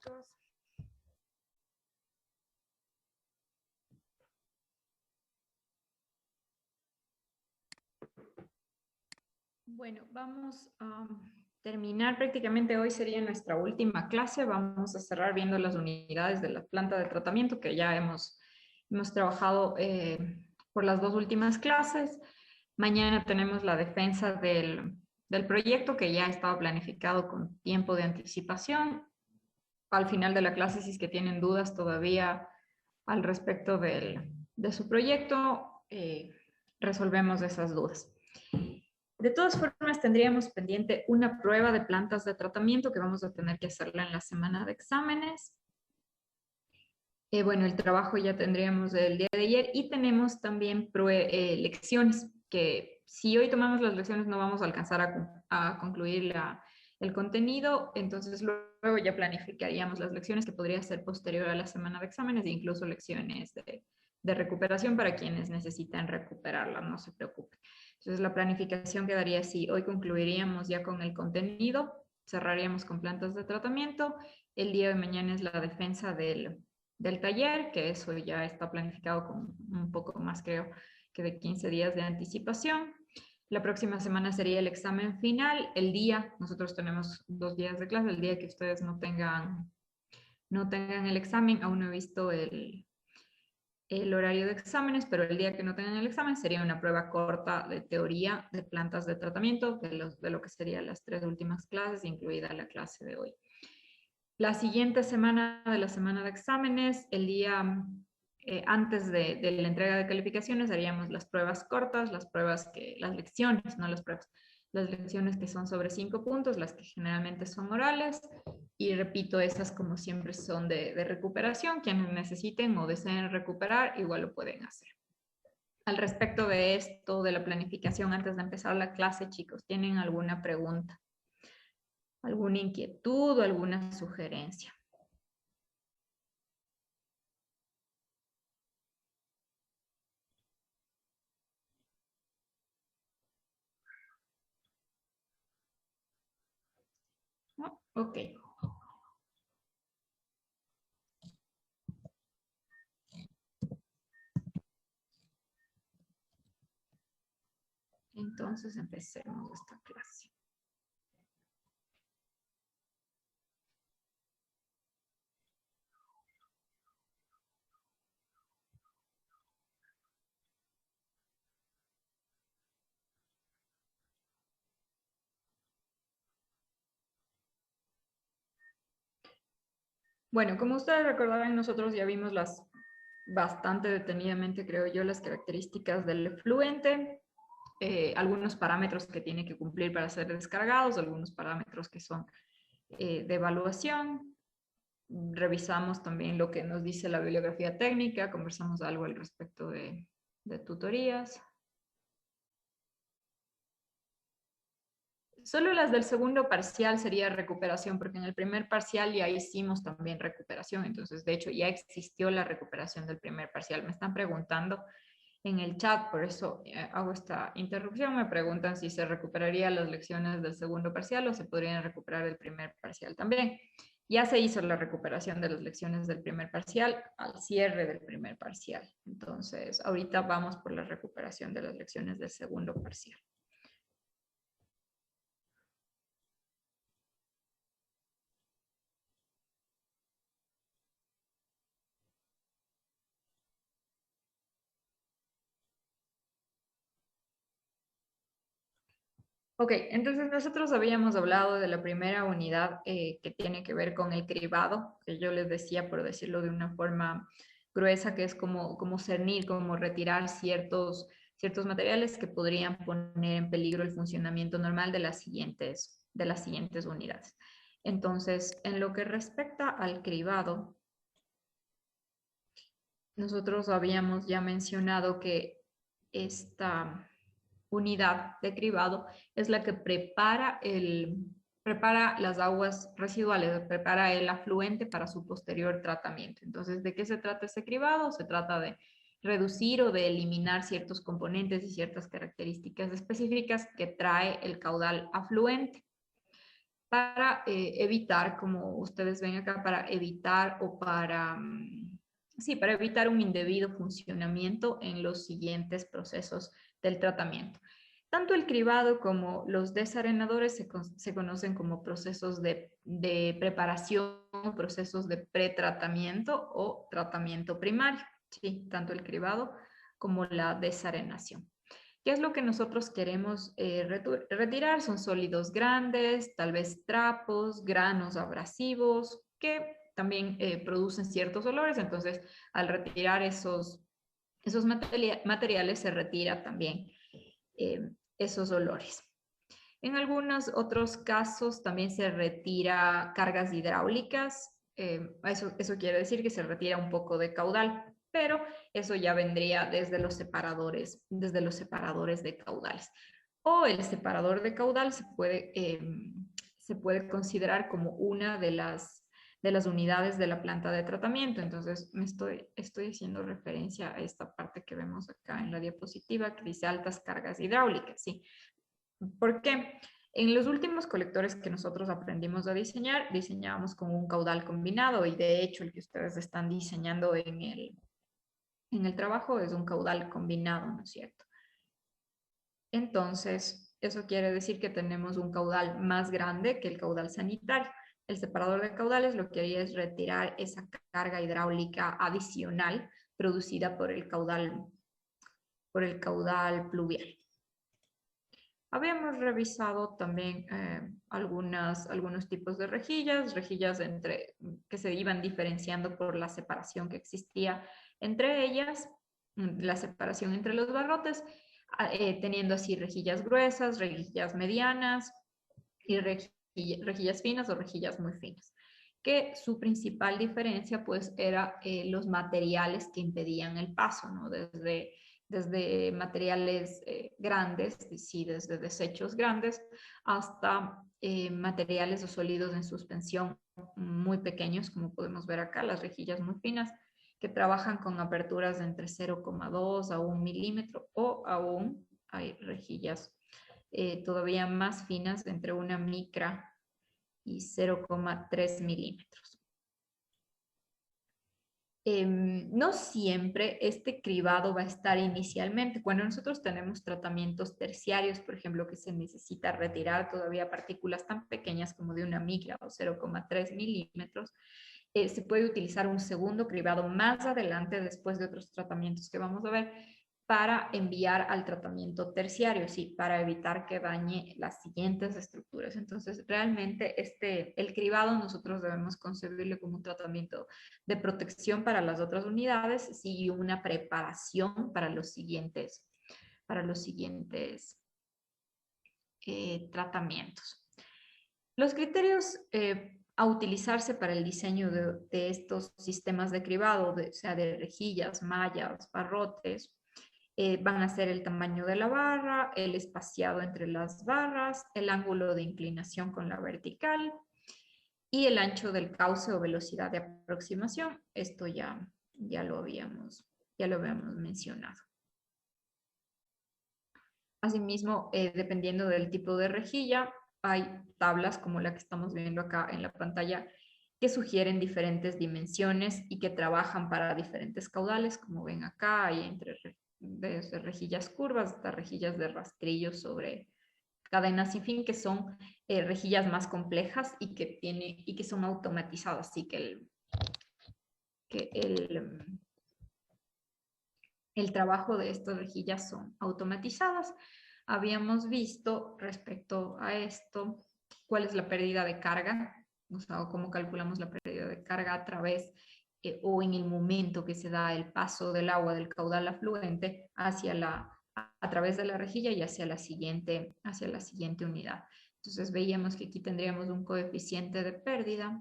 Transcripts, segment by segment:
minutos. Bueno, vamos a terminar prácticamente hoy sería nuestra última clase. Vamos a cerrar viendo las unidades de la planta de tratamiento que ya hemos trabajado por las dos últimas clases. Mañana tenemos la defensa del proyecto que ya estaba planificado con tiempo de anticipación. Al final de la clase, si es que tienen dudas todavía al respecto de su proyecto, resolvemos esas dudas. De todas formas, tendríamos pendiente una prueba de plantas de tratamiento que vamos a tener que hacerla en la semana de exámenes. Bueno, el trabajo ya tendríamos el día de ayer y tenemos también lecciones que si hoy tomamos las lecciones no vamos a alcanzar a concluir el contenido, entonces luego ya planificaríamos las lecciones que podría ser posterior a la semana de exámenes e incluso lecciones de recuperación para quienes necesitan recuperarla, no se preocupen. Entonces la planificación quedaría así, hoy concluiríamos ya con el contenido, cerraríamos con plantas de tratamiento, el día de mañana es la defensa del taller, que eso ya está planificado con un poco más, creo, que de 15 días de anticipación. La próxima semana sería el examen final. El día, nosotros tenemos 2 días de clase, el día que ustedes no tengan el examen, aún no he visto el horario de exámenes, pero el día que no tengan el examen sería una prueba corta de teoría de plantas de tratamiento, de lo que serían las 3 últimas clases, incluida la clase de hoy. La siguiente semana de la semana de exámenes, el día antes de la entrega de calificaciones, haríamos las pruebas cortas, las lecciones, no las pruebas, las lecciones que son sobre 5 puntos, las que generalmente son orales, y repito, esas como siempre son de recuperación, quienes necesiten o deseen recuperar, igual lo pueden hacer. Al respecto de esto, de la planificación antes de empezar la clase, chicos, ¿tienen alguna pregunta? ¿Alguna inquietud o alguna sugerencia? ¿No? Ok. Entonces empecemos esta clase. Bueno, como ustedes recordarán, nosotros ya vimos bastante detenidamente, creo yo, las características del efluente, algunos parámetros que tiene que cumplir para ser descargados, algunos parámetros que son de evaluación. Revisamos también lo que nos dice la bibliografía técnica, conversamos algo al respecto de tutorías. Solo las del segundo parcial sería recuperación, porque en el primer parcial ya hicimos también recuperación, entonces de hecho ya existió la recuperación del primer parcial. Me están preguntando en el chat, por eso hago esta interrupción, me preguntan si se recuperarían las lecciones del segundo parcial o se podrían recuperar el primer parcial también. Ya se hizo la recuperación de las lecciones del primer parcial al cierre del primer parcial. Entonces, ahorita vamos por la recuperación de las lecciones del segundo parcial. Ok, entonces nosotros habíamos hablado de la primera unidad que tiene que ver con el cribado, que yo les decía, por decirlo de una forma gruesa, que es como cernir, como retirar ciertos materiales que podrían poner en peligro el funcionamiento normal de las siguientes unidades. Entonces, en lo que respecta al cribado, nosotros habíamos ya mencionado que esta unidad de cribado es la que prepara las aguas residuales, prepara el afluente para su posterior tratamiento. Entonces, ¿de qué se trata ese cribado? Se trata de reducir o de eliminar ciertos componentes y ciertas características específicas que trae el caudal afluente. para evitar, como ustedes ven acá, para evitar o para, sí, para evitar un indebido funcionamiento en los siguientes procesos del tratamiento. Tanto el cribado como los desarenadores se conocen como procesos de preparación, procesos de pretratamiento o tratamiento primario. Sí, tanto el cribado como la desarenación. ¿Qué es lo que nosotros queremos retirar? Son sólidos grandes, tal vez trapos, granos abrasivos, que también producen ciertos olores. Entonces, al retirar esos materiales, se retira también esos olores. En algunos otros casos también se retira cargas hidráulicas. Eso quiere decir que se retira un poco de caudal, pero eso ya vendría desde los separadores de caudales. O el separador de caudal se puede considerar como una de las unidades de la planta de tratamiento. Entonces, estoy haciendo referencia a esta parte que vemos acá en la diapositiva que dice altas cargas hidráulicas, ¿sí? ¿Por qué? En los últimos colectores que nosotros aprendimos a diseñar, diseñábamos con un caudal combinado y de hecho el que ustedes están diseñando en el trabajo es un caudal combinado, ¿no es cierto? Entonces, eso quiere decir que tenemos un caudal más grande que el caudal sanitario. El separador de caudales lo que haría es retirar esa carga hidráulica adicional producida por el caudal pluvial. Habíamos revisado también algunos tipos de rejillas que se iban diferenciando por la separación que existía entre ellas, la separación entre los barrotes, teniendo así rejillas gruesas, rejillas medianas y rejillas finas o rejillas muy finas, que su principal diferencia pues era los materiales que impedían el paso, ¿no? Desde materiales grandes, sí, desde desechos grandes, hasta materiales o sólidos en suspensión muy pequeños, como podemos ver acá, las rejillas muy finas, que trabajan con aperturas de entre 0,2 a 1 milímetro, o aún hay rejillas todavía más finas, entre una micra y 0,3 milímetros. No siempre este cribado va a estar inicialmente. Cuando nosotros tenemos tratamientos terciarios, por ejemplo, que se necesita retirar todavía partículas tan pequeñas como de una micra o 0,3 milímetros, se puede utilizar un segundo cribado más adelante, después de otros tratamientos que vamos a ver, para enviar al tratamiento terciario, sí, para evitar que dañe las siguientes estructuras. Entonces, realmente el cribado nosotros debemos concebirlo como un tratamiento de protección para las otras unidades, sí, y una preparación para los siguientes tratamientos. Los criterios a utilizarse para el diseño de estos sistemas de cribado, o sea, de rejillas, mallas, barrotes, van a ser el tamaño de la barra, el espaciado entre las barras, el ángulo de inclinación con la vertical y el ancho del cauce o velocidad de aproximación. Esto ya lo habíamos mencionado. Asimismo, dependiendo del tipo de rejilla, hay tablas como la que estamos viendo acá en la pantalla que sugieren diferentes dimensiones y que trabajan para diferentes caudales. Como ven acá, hay desde rejillas curvas hasta rejillas de rastrillo sobre cadenas sin fin, que son rejillas más complejas y que son automatizadas, así que el trabajo de estas rejillas son automatizadas. Habíamos visto respecto a esto cuál es la pérdida de carga, o sea, cómo calculamos la pérdida de carga a través o en el momento que se da el paso del agua del caudal afluente a través de la rejilla y hacia la siguiente unidad. Entonces veíamos que aquí tendríamos un coeficiente de pérdida.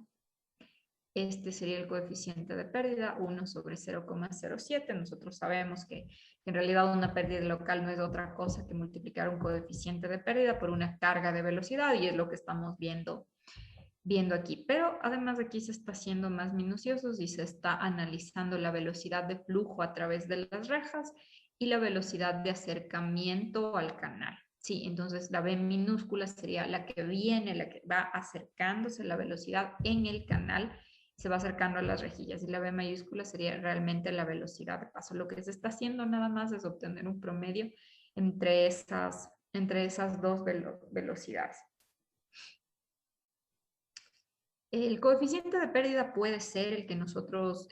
Este sería el coeficiente de pérdida, 1 sobre 0,07. Nosotros sabemos que en realidad una pérdida local no es otra cosa que multiplicar un coeficiente de pérdida por una carga de velocidad, y es lo que estamos viendo aquí. Pero además aquí se está haciendo más minuciosos y se está analizando la velocidad de flujo a través de las rejas y la velocidad de acercamiento al canal. Sí, entonces la V minúscula sería la que viene, la que va acercándose la velocidad en el canal, se va acercando a las rejillas, y la V mayúscula sería realmente la velocidad de paso. Lo que se está haciendo nada más es obtener un promedio entre esas dos velocidades. El coeficiente de pérdida puede ser el que nosotros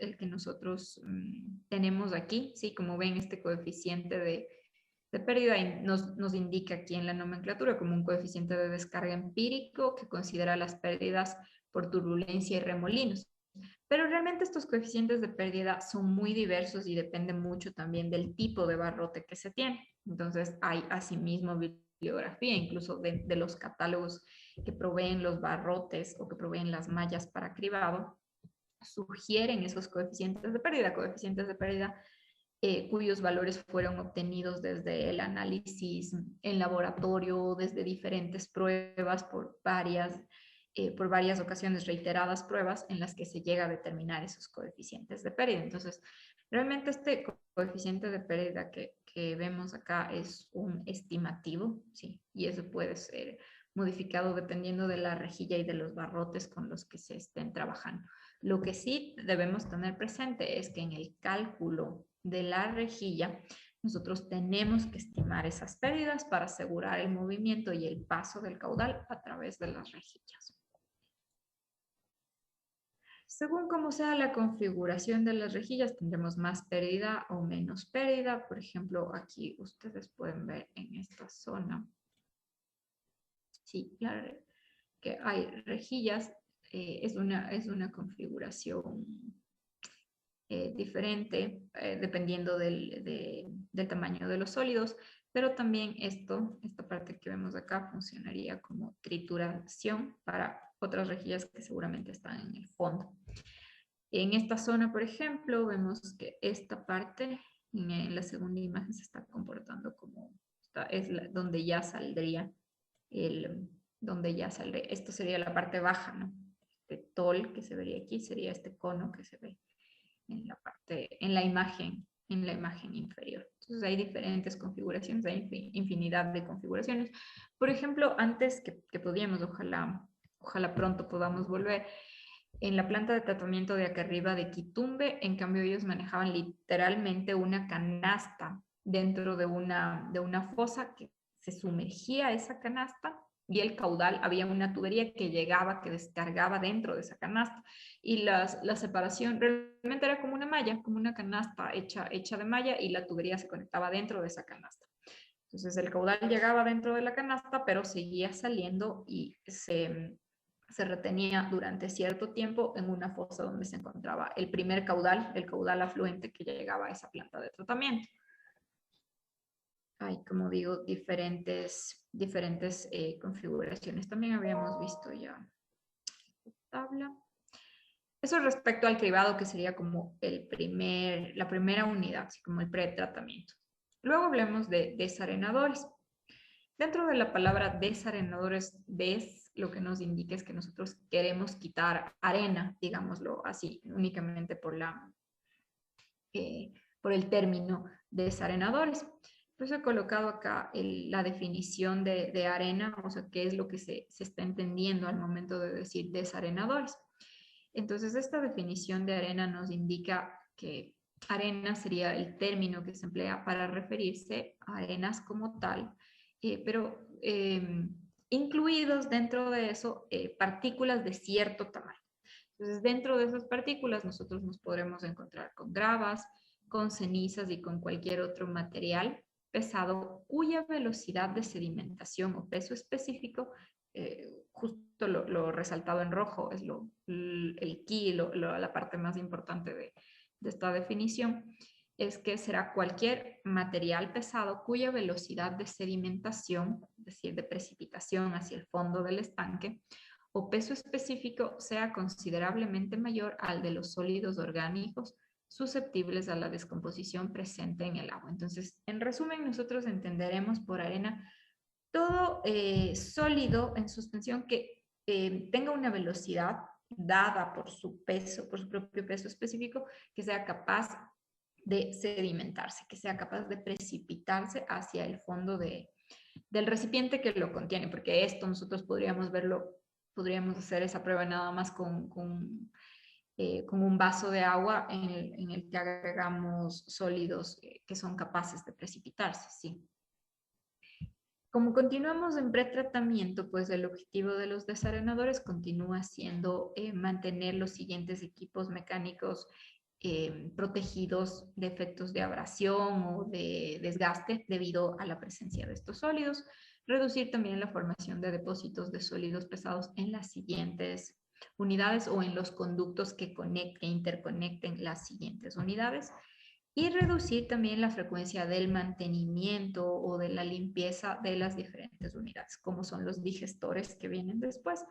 tenemos aquí, ¿sí? Como ven, este coeficiente de pérdida nos indica aquí en la nomenclatura como un coeficiente de descarga empírico que considera las pérdidas por turbulencia y remolinos. Pero realmente estos coeficientes de pérdida son muy diversos y dependen mucho también del tipo de barrote que se tiene. Entonces hay asimismo bibliografía, incluso de los catálogos que proveen los barrotes o que proveen las mallas para cribado, sugieren esos coeficientes de pérdida cuyos valores fueron obtenidos desde el análisis en laboratorio, desde diferentes pruebas por varias ocasiones, reiteradas pruebas en las que se llega a determinar esos coeficientes de pérdida. Entonces, realmente este coeficiente de pérdida que vemos acá es un estimativo, ¿sí? Y eso puede ser modificado dependiendo de la rejilla y de los barrotes con los que se estén trabajando. Lo que sí debemos tener presente es que en el cálculo de la rejilla, nosotros tenemos que estimar esas pérdidas para asegurar el movimiento y el paso del caudal a través de las rejillas. Según cómo sea la configuración de las rejillas, tendremos más pérdida o menos pérdida. Por ejemplo, aquí ustedes pueden ver en esta zona, sí, claro, que hay rejillas, es una configuración diferente dependiendo del tamaño de los sólidos, pero también esta parte que vemos acá funcionaría como trituración para otras rejillas que seguramente están en el fondo. En esta zona, por ejemplo, vemos que esta parte en la segunda imagen se está comportando como, donde ya saldría esto sería la parte baja, ¿no? Este tol que se vería aquí sería este cono que se ve en la imagen inferior. Entonces hay diferentes configuraciones, hay infinidad de configuraciones. Por ejemplo, antes que podíamos, ojalá pronto podamos volver, en la planta de tratamiento de acá arriba de Quitumbe, en cambio ellos manejaban literalmente una canasta dentro de una fosa que se sumergía esa canasta y el caudal, había una tubería que llegaba, que descargaba dentro de esa canasta y la separación realmente era como una malla, como una canasta hecha de malla y la tubería se conectaba dentro de esa canasta. Entonces el caudal llegaba dentro de la canasta, pero seguía saliendo y se retenía durante cierto tiempo en una fosa donde se encontraba el primer caudal, el caudal afluente que llegaba a esa planta de tratamiento. Hay, como digo, diferentes configuraciones. También habíamos visto ya tabla. Eso respecto al cribado, que sería como la primera unidad, así como el pretratamiento. Luego hablemos de desarenadores. Dentro de la palabra desarenadores, lo que nos indica es que nosotros queremos quitar arena, digámoslo así, únicamente por el término desarenadores. Por eso he colocado acá la definición de arena, o sea, qué es lo que se está entendiendo al momento de decir desarenadores. Entonces, esta definición de arena nos indica que arena sería el término que se emplea para referirse a arenas como tal, pero incluidos dentro de eso partículas de cierto tamaño. Entonces, dentro de esas partículas nosotros nos podremos encontrar con gravas, con cenizas y con cualquier otro material pesado cuya velocidad de sedimentación o peso específico, justo lo resaltado en rojo, es el key, la parte más importante de esta definición, es que será cualquier material pesado cuya velocidad de sedimentación, es decir, de precipitación hacia el fondo del estanque, o peso específico sea considerablemente mayor al de los sólidos orgánicos susceptibles a la descomposición presente en el agua. Entonces, en resumen, nosotros entenderemos por arena todo sólido en suspensión que tenga una velocidad dada por su peso, por su propio peso específico, que sea capaz de sedimentarse, que sea capaz de precipitarse hacia el fondo del recipiente que lo contiene, porque esto nosotros podríamos verlo, podríamos hacer esa prueba nada más con un vaso de agua en el que agregamos sólidos que son capaces de precipitarse, ¿sí? Como continuamos en pretratamiento, pues el objetivo de los desarenadores continúa siendo mantener los siguientes equipos mecánicos protegidos de efectos de abrasión o de desgaste debido a la presencia de estos sólidos, reducir también la formación de depósitos de sólidos pesados en las siguientes unidades o en los conductos que interconecten las siguientes unidades, y reducir también la frecuencia del mantenimiento o de la limpieza de las diferentes unidades, como son los digestores que vienen después,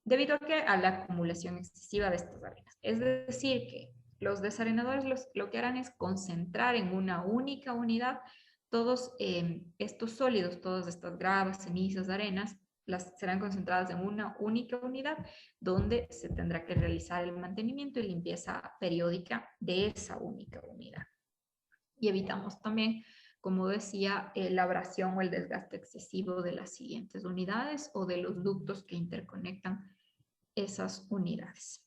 debido a la acumulación excesiva de estas arenas. Es decir, que los desarenadores lo que harán es concentrar en una única unidad todos estos sólidos, todas estas gravas, cenizas, arenas, las serán concentradas en una única unidad donde se tendrá que realizar el mantenimiento y limpieza periódica de esa única unidad. Y evitamos también, como decía, la abrasión o el desgaste excesivo de las siguientes unidades o de los ductos que interconectan esas unidades.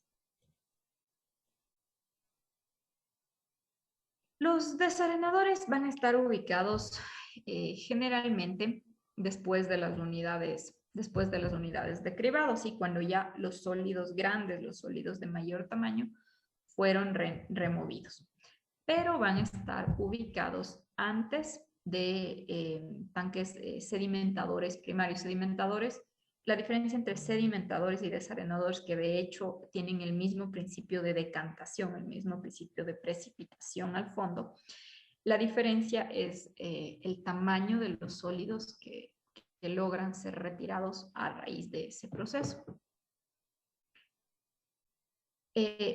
Los desarenadores van a estar ubicados generalmente después de las unidades de cribado, ¿sí? Cuando ya los sólidos grandes, los sólidos de mayor tamaño, fueron removidos. Pero van a estar ubicados antes de tanques sedimentadores primarios. Sedimentadores, la diferencia entre sedimentadores y desarenadores, que de hecho tienen el mismo principio de decantación, el mismo principio de precipitación al fondo. La diferencia es el tamaño de los sólidos que logran ser retirados a raíz de ese proceso.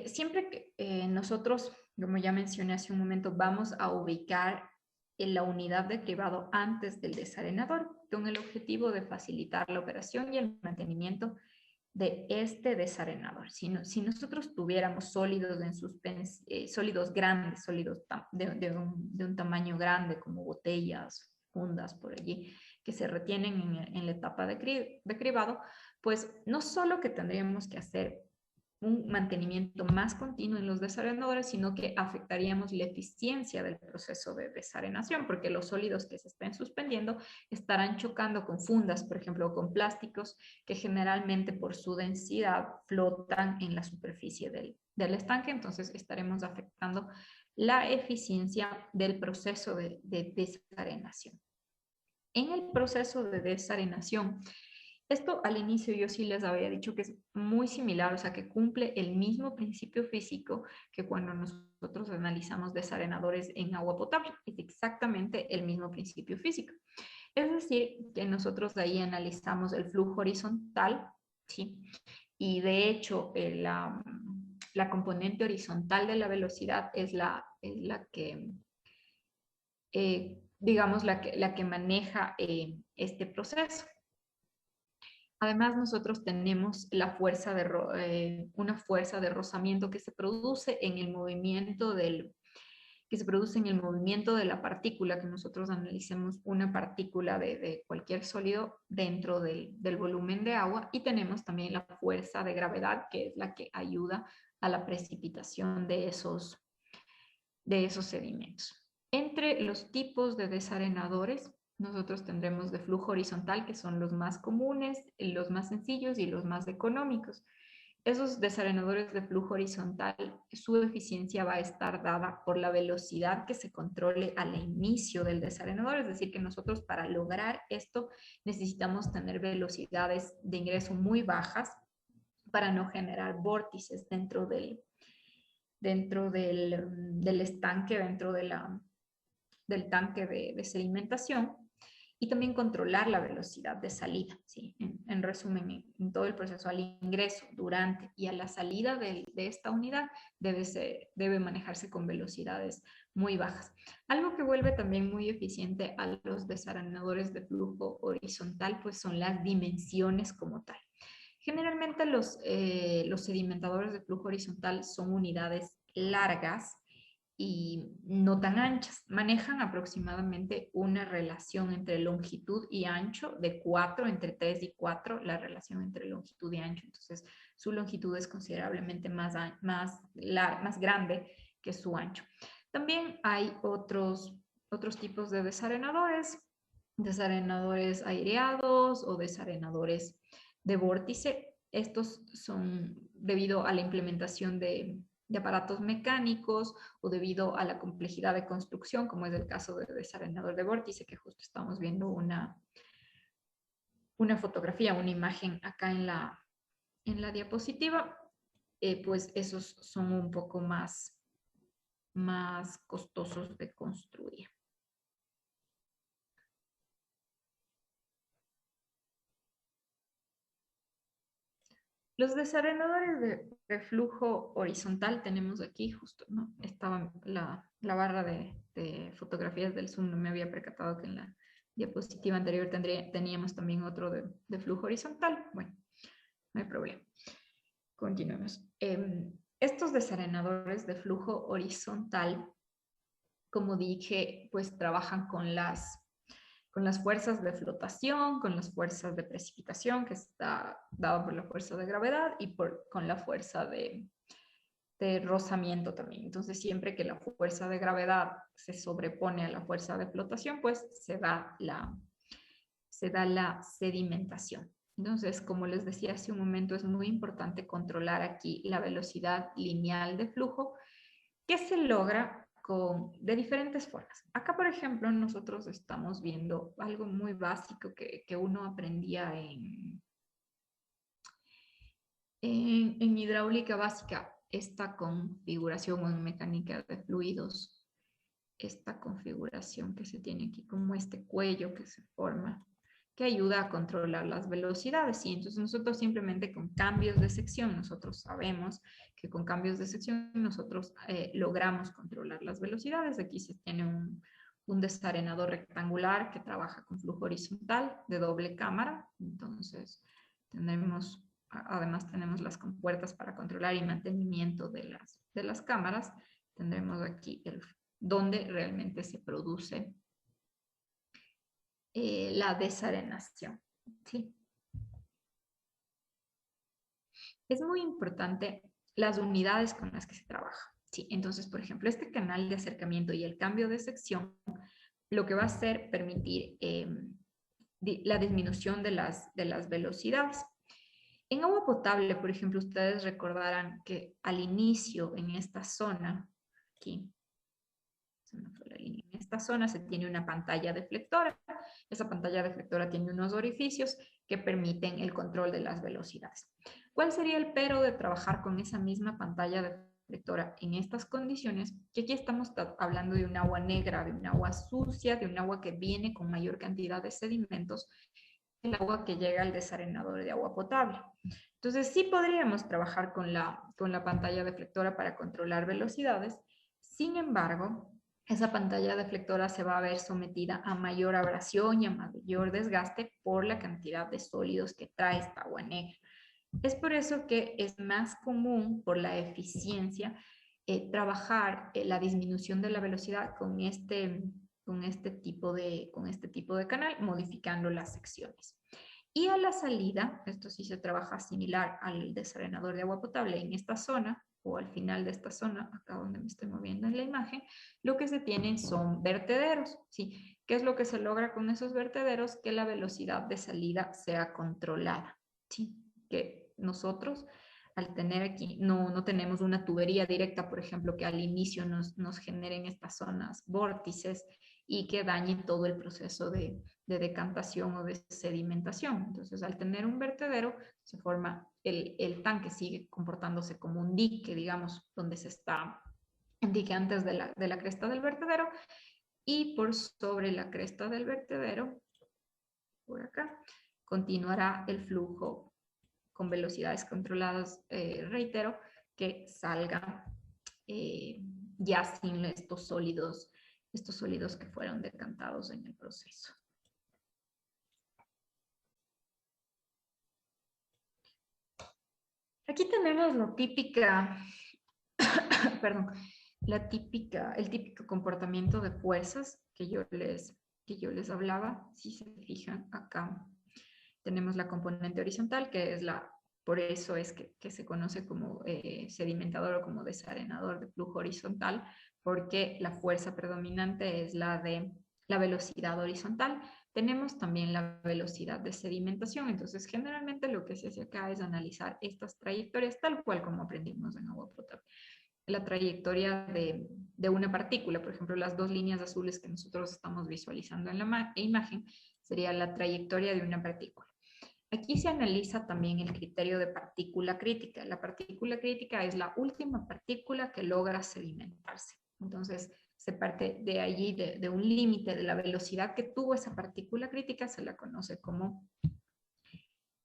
Siempre que nosotros, como ya mencioné hace un momento, vamos a ubicar en la unidad de cribado antes del desarenador, con el objetivo de facilitar la operación y el mantenimiento de este desarenador. Si nosotros tuviéramos sólidos en sólidos grandes, sólidos de un tamaño grande, como botellas, fundas por allí, que se retienen en la etapa de cribado, pues no solo que tendríamos que hacer un mantenimiento más continuo en los desarenadores, sino que afectaríamos la eficiencia del proceso de desarenación, porque los sólidos que se estén suspendiendo estarán chocando con fundas, por ejemplo, o con plásticos que generalmente por su densidad flotan en la superficie del estanque, entonces estaremos afectando la eficiencia del proceso de desarenación. En el proceso de desarenación, esto al inicio yo sí les había dicho que es muy similar, o sea, que cumple el mismo principio físico que cuando nosotros analizamos desarenadores en agua potable. Es exactamente el mismo principio físico. Es decir, que nosotros de ahí analizamos el flujo horizontal, ¿sí? Y de hecho, la componente horizontal de la velocidad es la que, digamos, la que maneja este proceso. Además, nosotros tenemos la fuerza una fuerza de rozamiento que se produce en el movimiento de la partícula, que nosotros analicemos una partícula de cualquier sólido dentro del volumen de agua, y tenemos también la fuerza de gravedad, que es la que ayuda a la precipitación de esos sedimentos. Entre los tipos de desarenadores, nosotros tendremos de flujo horizontal, que son los más comunes, los más sencillos y los más económicos. Esos desarenadores de flujo horizontal, su eficiencia va a estar dada por la velocidad que se controle al inicio del desarenador, es decir, que nosotros para lograr esto necesitamos tener velocidades de ingreso muy bajas para no generar vórtices dentro del estanque, del tanque de sedimentación, y también controlar la velocidad de salida, ¿sí? En resumen, en todo el proceso, al ingreso, durante y a la salida de esta unidad debe manejarse con velocidades muy bajas. Algo que vuelve también muy eficiente a los desarenadores de flujo horizontal, pues son las dimensiones como tal. Generalmente los sedimentadores de flujo horizontal son unidades largas y no tan anchas. Manejan aproximadamente una relación entre longitud y ancho de 4, entre 3 y 4, la relación entre longitud y ancho. Entonces, su longitud es considerablemente más grande que su ancho. También hay otros tipos de desarenadores aireados o desarenadores de vórtice. Estos son debido a la implementación de aparatos mecánicos o debido a la complejidad de construcción, como es el caso del desarenador de vórtice, que justo estamos viendo una fotografía, una imagen acá en la diapositiva. Pues esos son un poco más costosos de construir. Los desarenadores de flujo horizontal tenemos aquí, justo, ¿no? Estaba la barra de fotografías del Zoom, no me había percatado que en la diapositiva anterior teníamos también otro de flujo horizontal. Bueno, no hay problema. Continuemos. Estos desarenadores de flujo horizontal, como dije, pues trabajan con las fuerzas de flotación, con las fuerzas de precipitación, que está dado por la fuerza de gravedad, y con la fuerza de rozamiento también. Entonces, siempre que la fuerza de gravedad se sobrepone a la fuerza de flotación, pues se da la sedimentación. Entonces, como les decía hace un momento, es muy importante controlar aquí la velocidad lineal de flujo, que se logra de diferentes formas. Acá, por ejemplo, nosotros estamos viendo algo muy básico que uno aprendía en hidráulica básica, esta configuración o en mecánica de fluidos, esta configuración que se tiene aquí, como este cuello que se forma, que ayuda a controlar las velocidades. Y entonces nosotros simplemente con cambios de sección, nosotros sabemos que con cambios de sección nosotros logramos controlar las velocidades. Aquí se tiene un desarenador rectangular que trabaja con flujo horizontal de doble cámara. Entonces además tenemos las compuertas para controlar y mantenimiento de las cámaras. Tendremos aquí donde realmente se produce la desarenación. ¿Sí? Es muy importante las unidades con las que se trabaja. ¿Sí? Entonces, por ejemplo, este canal de acercamiento y el cambio de sección lo que va a hacer permitir la disminución de las velocidades. En agua potable, por ejemplo, ustedes recordarán que al inicio en esta zona, aquí, en esta zona se tiene una pantalla deflectora. Esa pantalla deflectora tiene unos orificios que permiten el control de las velocidades. ¿Cuál sería el pero de trabajar con esa misma pantalla deflectora en estas condiciones? Que aquí estamos hablando de un agua negra, de un agua sucia, de un agua que viene con mayor cantidad de sedimentos, el agua que llega al desarenador de agua potable. Entonces, sí podríamos trabajar con la pantalla deflectora para controlar velocidades. Sin embargo, esa pantalla deflectora se va a ver sometida a mayor abrasión y a mayor desgaste por la cantidad de sólidos que trae esta agua negra. Es por eso que es más común, por la eficiencia, trabajar la disminución de la velocidad con este tipo de canal, modificando las secciones. Y a la salida, esto sí se trabaja similar al desarenador de agua potable en esta zona, o al final de esta zona, acá donde me estoy moviendo en la imagen, lo que se tienen son vertederos, ¿sí? ¿Qué es lo que se logra con esos vertederos? Que la velocidad de salida sea controlada, ¿sí? Que nosotros, al tener aquí, no tenemos una tubería directa, por ejemplo, que al inicio nos generen estas zonas vórtices y que dañe todo el proceso de decantación o de sedimentación. Entonces, al tener un vertedero, se forma el tanque, sigue comportándose como un dique, digamos, donde se está un dique antes de la cresta del vertedero, y por sobre la cresta del vertedero, por acá, continuará el flujo con velocidades controladas, reitero, que salga ya sin estos sólidos que fueron decantados en el proceso. Aquí tenemos lo típica, perdón, el típico comportamiento de fuerzas que yo les hablaba. Si se fijan acá, tenemos la componente horizontal, que es por eso es que se conoce como sedimentador o como desarenador de flujo horizontal, porque la fuerza predominante es la de la velocidad horizontal. Tenemos también la velocidad de sedimentación, entonces generalmente lo que se hace acá es analizar estas trayectorias tal cual como aprendimos en agua potable. La trayectoria de una partícula, por ejemplo, las dos líneas azules que nosotros estamos visualizando en la imagen, sería la trayectoria de una partícula. Aquí se analiza también el criterio de partícula crítica. La partícula crítica es la última partícula que logra sedimentarse. Entonces, se parte de allí, de un límite de la velocidad que tuvo esa partícula crítica, se la conoce como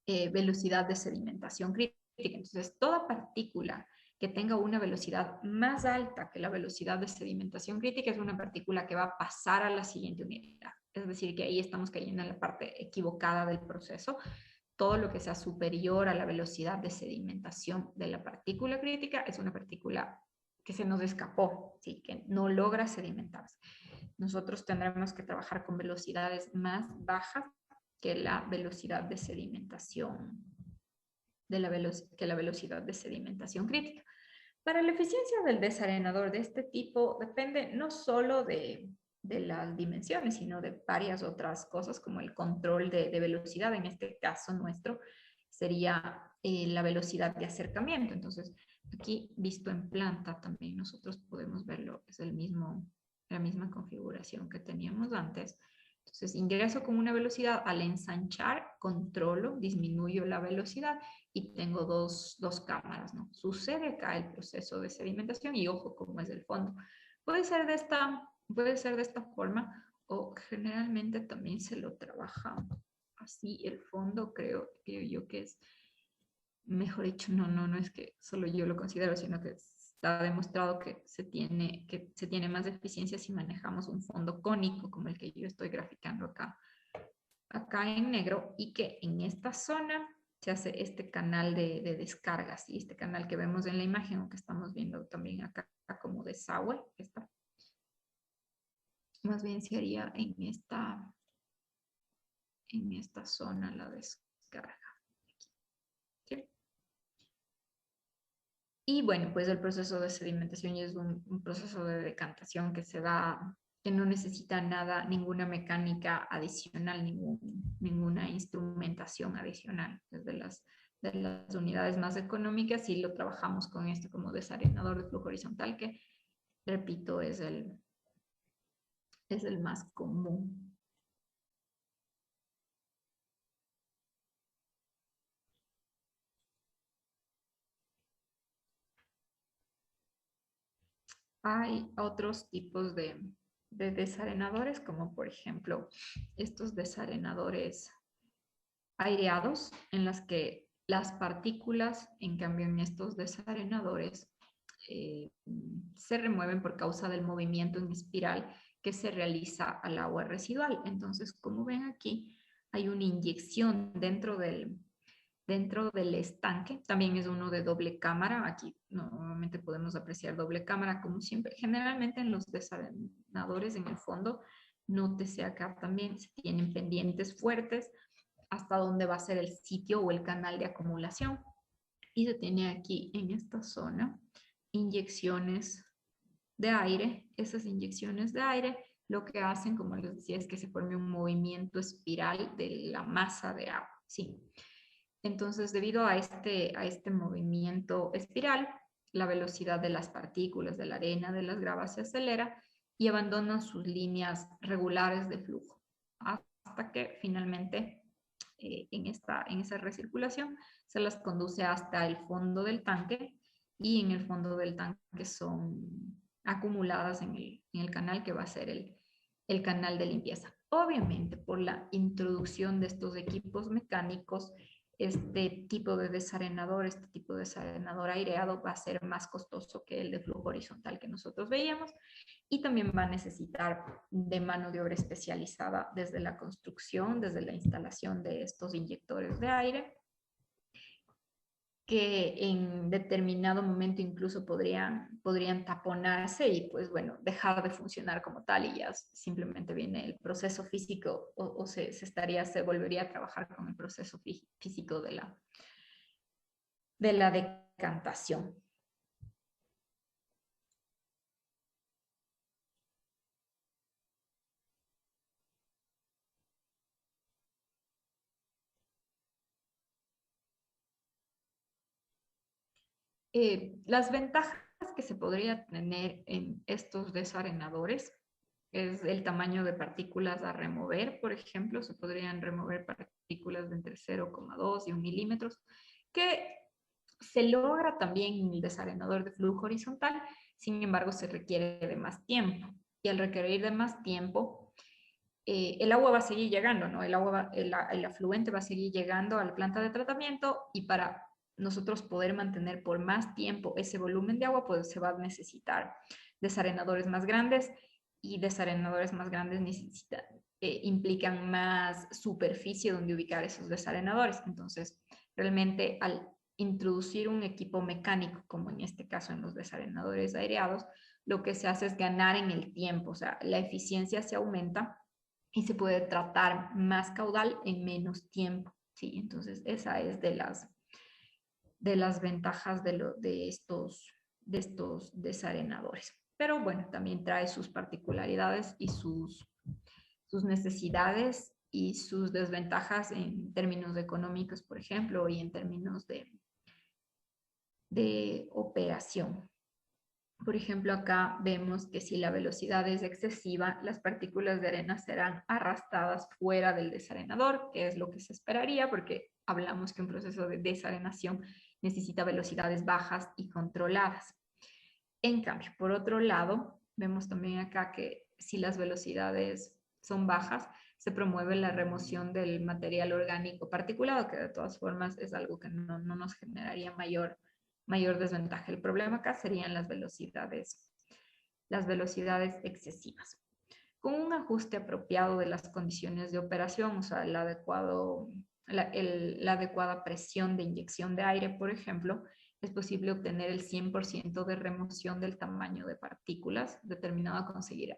velocidad de sedimentación crítica. Entonces, toda partícula que tenga una velocidad más alta que la velocidad de sedimentación crítica es una partícula que va a pasar a la siguiente unidad. Es decir, que ahí estamos cayendo en la parte equivocada del proceso. Todo lo que sea superior a la velocidad de sedimentación de la partícula crítica es una partícula que se nos escapó, ¿sí? Que no logra sedimentarse. Nosotros tendremos que trabajar con velocidades más bajas que la velocidad de sedimentación, que la velocidad de sedimentación crítica. Para la eficiencia del desarenador de este tipo depende no solo de las dimensiones, sino de varias otras cosas como el control de velocidad. En este caso nuestro sería la velocidad de acercamiento. Entonces, aquí visto en planta también nosotros podemos verlo, es la misma configuración que teníamos antes. Entonces, ingreso con una velocidad, al ensanchar, controlo, disminuyo la velocidad y tengo dos cámaras, ¿no? Sucede acá el proceso de sedimentación y ojo cómo es el fondo. Puede ser puede ser de esta forma o generalmente también se lo trabaja así el fondo, creo yo que es, mejor dicho, no es que solo yo lo considero, sino que está demostrado que se tiene más eficiencia si manejamos un fondo cónico como el que yo estoy graficando acá en negro, y que en esta zona se hace este canal de descargas y este canal que vemos en la imagen o que estamos viendo también acá como desagüe, más bien sería en esta zona la descarga. ¿Sí? Y bueno, pues el proceso de sedimentación es un proceso de decantación que se da, que no necesita nada, ninguna mecánica adicional, ninguna instrumentación adicional. Desde de las unidades más económicas y lo trabajamos con esto como desarenador de flujo horizontal, que repito, es el más común. Hay otros tipos de desarenadores, como por ejemplo estos desarenadores aireados, en las que las partículas, en cambio en estos desarenadores, se remueven por causa del movimiento en espiral que se realiza al agua residual. Entonces, como ven aquí, hay una inyección dentro del estanque. También es uno de doble cámara. Aquí nuevamente podemos apreciar doble cámara como siempre. Generalmente en los desarenadores en el fondo, nótese acá también, se tienen pendientes fuertes hasta dónde va a ser el sitio o el canal de acumulación. Y se tiene aquí en esta zona inyecciones de aire. Esas inyecciones de aire lo que hacen, como les decía, es que se forme un movimiento espiral de la masa de agua. Sí. Entonces, debido a este movimiento espiral, la velocidad de las partículas, de la arena, de las gravas se acelera y abandonan sus líneas regulares de flujo, hasta que finalmente en esa recirculación se las conduce hasta el fondo del tanque y en el fondo del tanque son acumuladas en el canal que va a ser el canal de limpieza. Obviamente, por la introducción de estos equipos mecánicos, este tipo de desarenador aireado va a ser más costoso que el de flujo horizontal que nosotros veíamos y también va a necesitar de mano de obra especializada desde la construcción, desde la instalación de estos inyectores de aire que en determinado momento incluso podrían taponarse y pues bueno, dejar de funcionar como tal y ya simplemente viene el proceso físico o se volvería a trabajar con el proceso físico de la decantación. Las ventajas que se podría tener en estos desarenadores es el tamaño de partículas a remover, por ejemplo, se podrían remover partículas de entre 0,2 y 1 milímetros, que se logra también en el desarenador de flujo horizontal, sin embargo se requiere de más tiempo. Y al requerir de más tiempo, el agua va a seguir llegando, ¿no? El afluente va a seguir llegando a la planta de tratamiento y para nosotros poder mantener por más tiempo ese volumen de agua, pues se va a necesitar desarenadores más grandes y desarenadores más grandes implican más superficie donde ubicar esos desarenadores. Entonces, realmente al introducir un equipo mecánico, como en este caso en los desarenadores aireados, lo que se hace es ganar en el tiempo, o sea, la eficiencia se aumenta y se puede tratar más caudal en menos tiempo. Sí, entonces esa es de las ventajas de estos desarenadores. Pero bueno, también trae sus particularidades y sus necesidades y sus desventajas en términos económicos, por ejemplo, y en términos de operación. Por ejemplo, acá vemos que si la velocidad es excesiva, las partículas de arena serán arrastradas fuera del desarenador, que es lo que se esperaría, porque hablamos que un proceso de desarenación necesita velocidades bajas y controladas. En cambio, por otro lado, vemos también acá que si las velocidades son bajas, se promueve la remoción del material orgánico particulado, que de todas formas es algo que no nos generaría mayor desventaja. El problema acá serían las velocidades excesivas. Con un ajuste apropiado de las condiciones de operación, o sea, la adecuada presión de inyección de aire, por ejemplo, es posible obtener el 100% de remoción del tamaño de partículas determinado a conseguir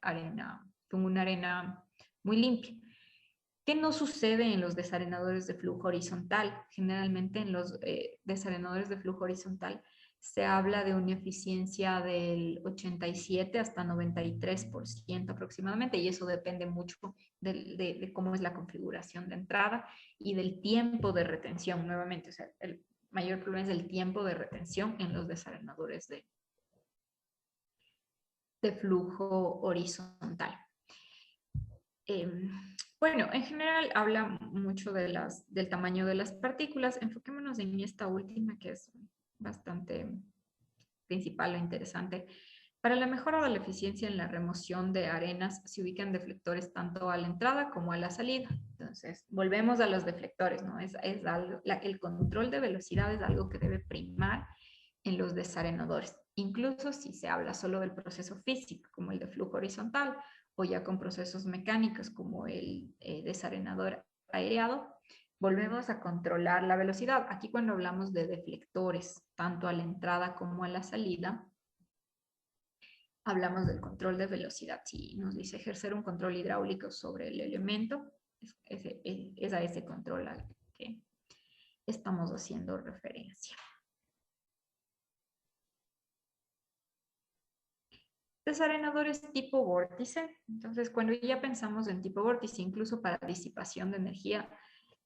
con una arena muy limpia. ¿Qué no sucede en los desarenadores de flujo horizontal? Generalmente en los desarenadores de flujo horizontal se habla de una eficiencia del 87 hasta 93% aproximadamente, y eso depende mucho de cómo es la configuración de entrada y del tiempo de retención, nuevamente. O sea, el mayor problema es el tiempo de retención en los desarenadores de flujo horizontal. Bueno, en general habla mucho del tamaño de las partículas. Enfoquémonos en esta última, que es bastante principal o interesante. Para la mejora de la eficiencia en la remoción de arenas, se ubican deflectores tanto a la entrada como a la salida. Entonces, volvemos a los deflectores, ¿no? El control de velocidad es algo que debe primar en los desarenadores, incluso si se habla solo del proceso físico, como el de flujo horizontal, o ya con procesos mecánicos como el desarenador aireado, volvemos a controlar la velocidad. Aquí cuando hablamos de deflectores, tanto a la entrada como a la salida, hablamos del control de velocidad. Si nos dice ejercer un control hidráulico sobre el elemento, es a ese control al que estamos haciendo referencia. Desarenadores tipo vórtice. Entonces, cuando ya pensamos en tipo vórtice, incluso para disipación de energía,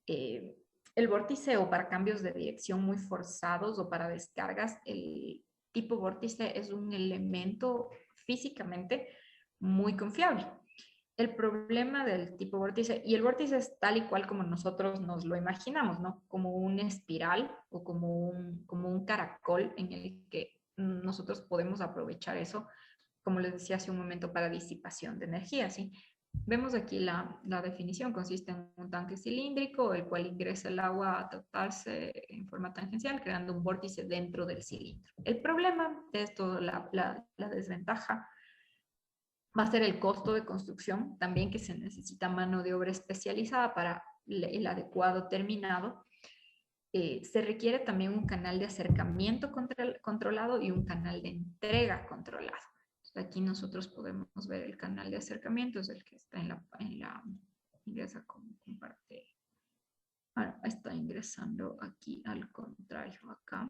el vórtice o para cambios de dirección muy forzados o para descargas, el tipo vórtice es un elemento físicamente muy confiable. El problema del tipo vórtice, y el vórtice es tal y cual como nosotros nos lo imaginamos, ¿no? Como una espiral o como un caracol en el que nosotros podemos aprovechar eso, como les decía hace un momento, para disipación de energía, ¿sí? Vemos aquí la definición, consiste en un tanque cilíndrico, el cual ingresa el agua a tratarse en forma tangencial, creando un vórtice dentro del cilindro. El problema de esto, la desventaja, va a ser el costo de construcción, también que se necesita mano de obra especializada para el adecuado terminado. se requiere también un canal de acercamiento controlado y un canal de entrega controlado. Entonces, aquí nosotros podemos ver el canal de acercamiento, es el que está ingresa como comparte. Ahora está ingresando aquí al contrario, acá,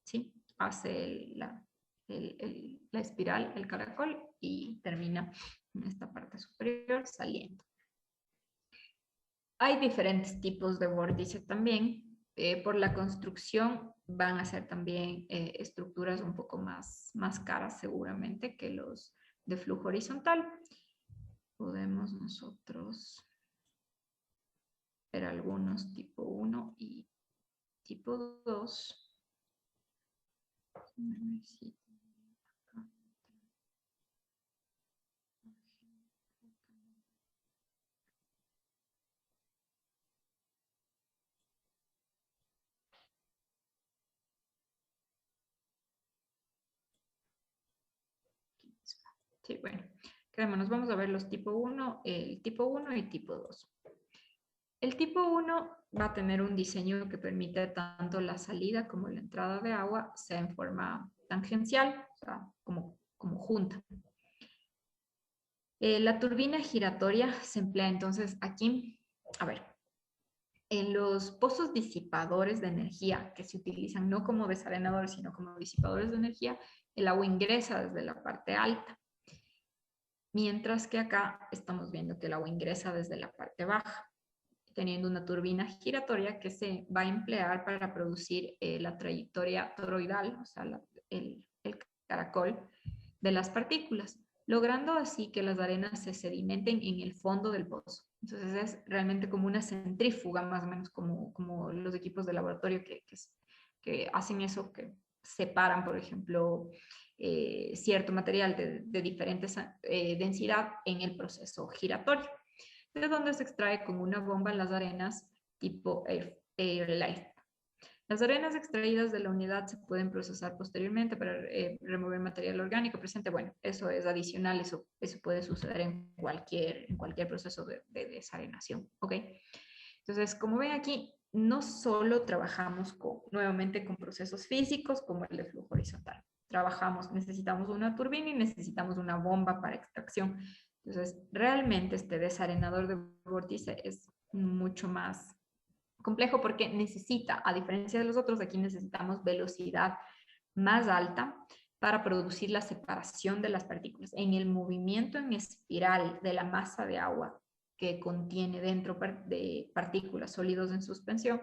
¿sí? Hace la espiral, el caracol, y termina en esta parte superior saliendo. Hay diferentes tipos de vórtice también. Por la construcción van a ser también estructuras un poco más caras seguramente que los de flujo horizontal. Podemos nosotros ver algunos tipo 1 y tipo 2. Sí, bueno, quedémonos, vamos a ver los tipo 1, el tipo 1 y tipo 2. El tipo 1 va a tener un diseño que permite tanto la salida como la entrada de agua sea en forma tangencial, o sea, como junta. La turbina giratoria se emplea entonces aquí, a ver, en los pozos disipadores de energía que se utilizan no como desarenadores, sino como disipadores de energía, el agua ingresa desde la parte alta. Mientras que acá estamos viendo que el agua ingresa desde la parte baja, teniendo una turbina giratoria que se va a emplear para producir la trayectoria toroidal, o sea, el caracol de las partículas, logrando así que las arenas se sedimenten en el fondo del pozo. Entonces es realmente como una centrífuga, más o menos como los equipos de laboratorio que hacen eso, que separan, por ejemplo, cierto material de diferentes densidad en el proceso giratorio, de donde se extrae con una bomba las arenas tipo Airlife. Las arenas extraídas de la unidad se pueden procesar posteriormente para remover material orgánico presente. Bueno, eso es adicional, eso puede suceder en cualquier proceso de desarenación. ¿Ok? Entonces, como ven aquí, no solo trabajamos nuevamente con procesos físicos como el de flujo horizontal. Necesitamos una turbina y necesitamos una bomba para extracción. Entonces, realmente este desarenador de vórtice es mucho más complejo porque necesita, a diferencia de los otros, aquí necesitamos velocidad más alta para producir la separación de las partículas. En el movimiento en espiral de la masa de agua que contiene dentro de partículas sólidos en suspensión,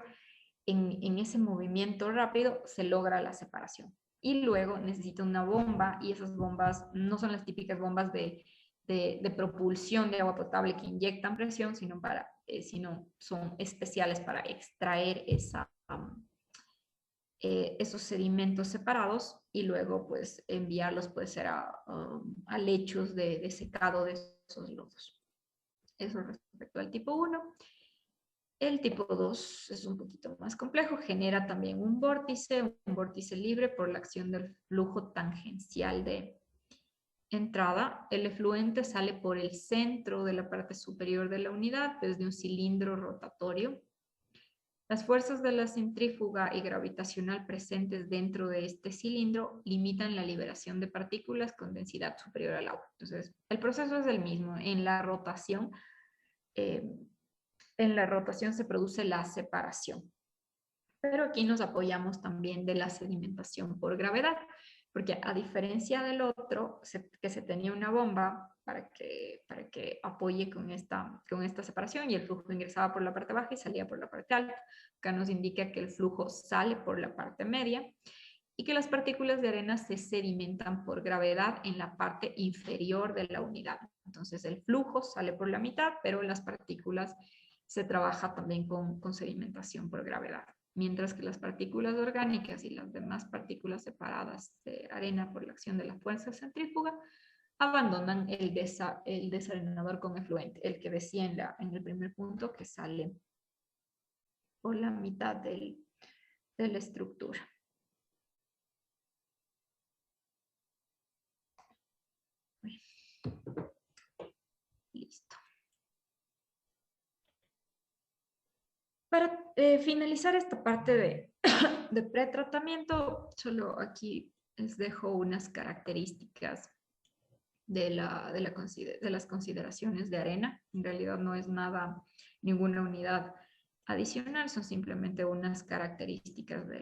en ese movimiento rápido se logra la separación. Y luego necesita una bomba, y esas bombas no son las típicas bombas de propulsión de agua potable que inyectan presión, sino son especiales para extraer esos sedimentos separados y luego pues enviarlos puede ser a lechos de secado de esos lodos. Eso respecto al tipo 1. El tipo 2 es un poquito más complejo, genera también un vórtice libre por la acción del flujo tangencial de entrada. El efluente sale por el centro de la parte superior de la unidad desde un cilindro rotatorio. Las fuerzas de la centrífuga y gravitacional presentes dentro de este cilindro limitan la liberación de partículas con densidad superior al agua. Entonces, el proceso es el mismo. Eh, en la rotación se produce la separación. Pero aquí nos apoyamos también de la sedimentación por gravedad, porque a diferencia del otro, que se tenía una bomba para que apoye con esta separación y el flujo ingresaba por la parte baja y salía por la parte alta. Acá nos indica que el flujo sale por la parte media y que las partículas de arena se sedimentan por gravedad en la parte inferior de la unidad. Entonces el flujo sale por la mitad, pero las partículas se trabaja también con sedimentación por gravedad, mientras que las partículas orgánicas y las demás partículas separadas de arena por la acción de la fuerza centrífuga abandonan el desarenador con efluente, el que decía en el primer punto que sale por la mitad de la estructura. Listo. Para finalizar esta parte de pretratamiento, solo aquí les dejo unas características de las consideraciones de arena. En realidad no es nada, ninguna unidad adicional, son simplemente unas características de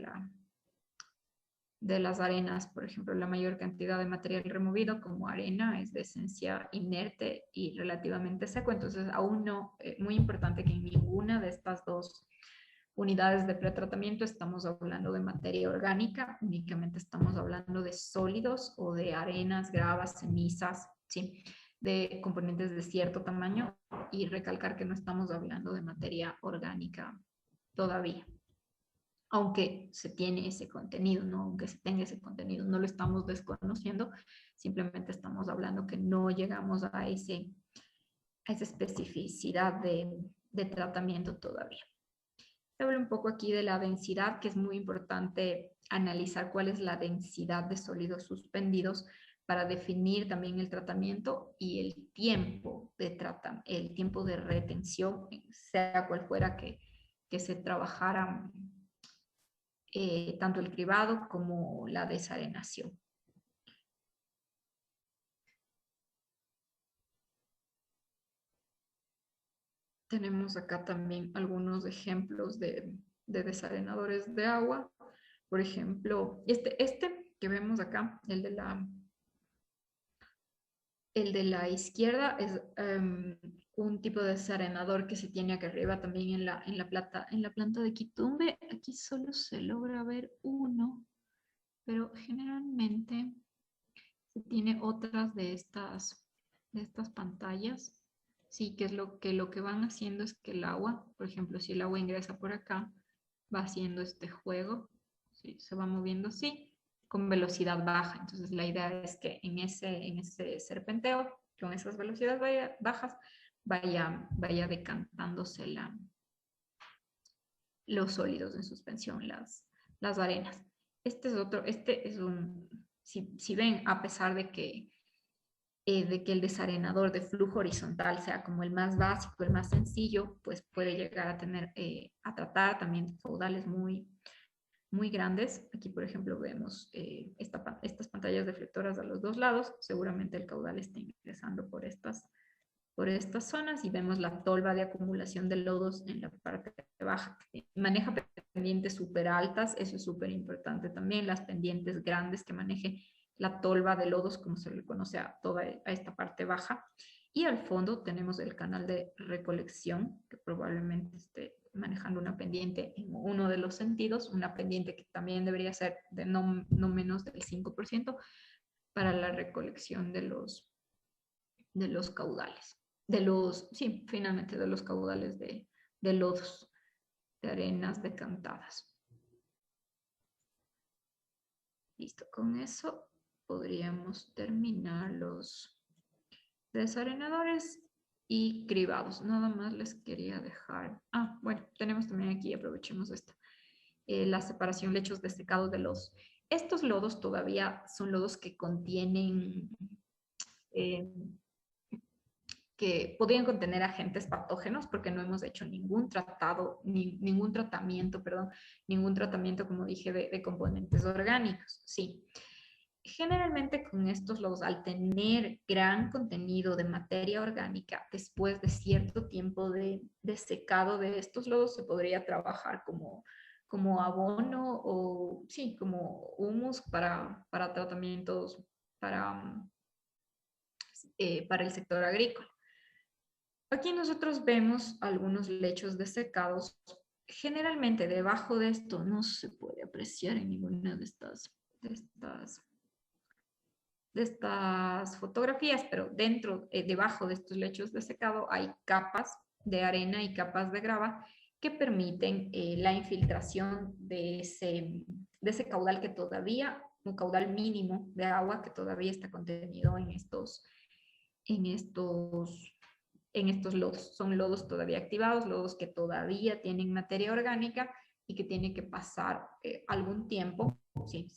las arenas. Por ejemplo, la mayor cantidad de material removido como arena es de esencia inerte y relativamente seco. Entonces, aún no, muy importante que en ninguna de estas dos unidades de pretratamiento estamos hablando de materia orgánica, únicamente estamos hablando de sólidos o de arenas, gravas, cenizas, ¿sí? De componentes de cierto tamaño, y recalcar que no estamos hablando de materia orgánica todavía, aunque se tiene ese contenido, ¿no? Aunque se tenga ese contenido, no lo estamos desconociendo, simplemente estamos hablando que no llegamos a esa especificidad de tratamiento todavía. Hablo un poco aquí de la densidad, que es muy importante analizar cuál es la densidad de sólidos suspendidos para definir también el tratamiento y el tiempo de retención, sea cual fuera que se trabajara tanto el cribado como la desarenación. Tenemos acá también algunos ejemplos de desarenadores de agua. Por ejemplo, este que vemos acá, el de la izquierda, es un tipo de desarenador que se tiene acá arriba también en la planta de quitumbe. Aquí solo se logra ver uno, pero generalmente se tiene otras de estas pantallas. Sí, que es lo que van haciendo es que el agua, por ejemplo, si el agua ingresa por acá, va haciendo este juego, ¿sí? Se va moviendo así, con velocidad baja. Entonces la idea es que en ese serpenteo, con esas velocidades bajas, vaya decantándose los sólidos en suspensión, las arenas. Este es si ven, a pesar de que el desarenador de flujo horizontal sea como el más básico, el más sencillo, pues puede llegar a tener, a tratar también caudales muy grandes. Aquí, por ejemplo, vemos estas pantallas deflectoras a los dos lados. Seguramente el caudal está ingresando por estas zonas, y vemos la tolva de acumulación de lodos en la parte baja. Maneja pendientes súper altas, eso es súper importante también, las pendientes grandes que maneje la tolva de lodos, como se le conoce a esta parte baja. Y al fondo tenemos el canal de recolección, que probablemente esté manejando una pendiente en uno de los sentidos, una pendiente que también debería ser de no menos del 5% para la recolección de los caudales, sí, finalmente de los caudales de lodos, de arenas decantadas. Listo, con eso podríamos terminar los desarenadores y cribados. Nada más les quería dejar. Bueno, tenemos también aquí, aprovechemos esta, la separación lechos de secado de lodos. Estos lodos todavía son lodos que contienen eh, que podrían contener agentes patógenos, porque no hemos hecho ningún tratamiento, perdón, ningún tratamiento, como dije, de componentes orgánicos, sí. Generalmente con estos lodos, al tener gran contenido de materia orgánica, después de cierto tiempo de secado de estos lodos, se podría trabajar como abono o, sí, como humus para tratamientos, para el sector agrícola. Aquí nosotros vemos algunos lechos desecados. Generalmente debajo de esto no se puede apreciar en ninguna de estas fotografías, pero debajo de estos lechos de secado hay capas de arena y capas de grava que permiten la infiltración de ese caudal que todavía, un caudal mínimo de agua que todavía está contenido en estos en estos lodos. Son lodos todavía activados, lodos que todavía tienen materia orgánica y que tiene que pasar algún tiempo, ¿sí?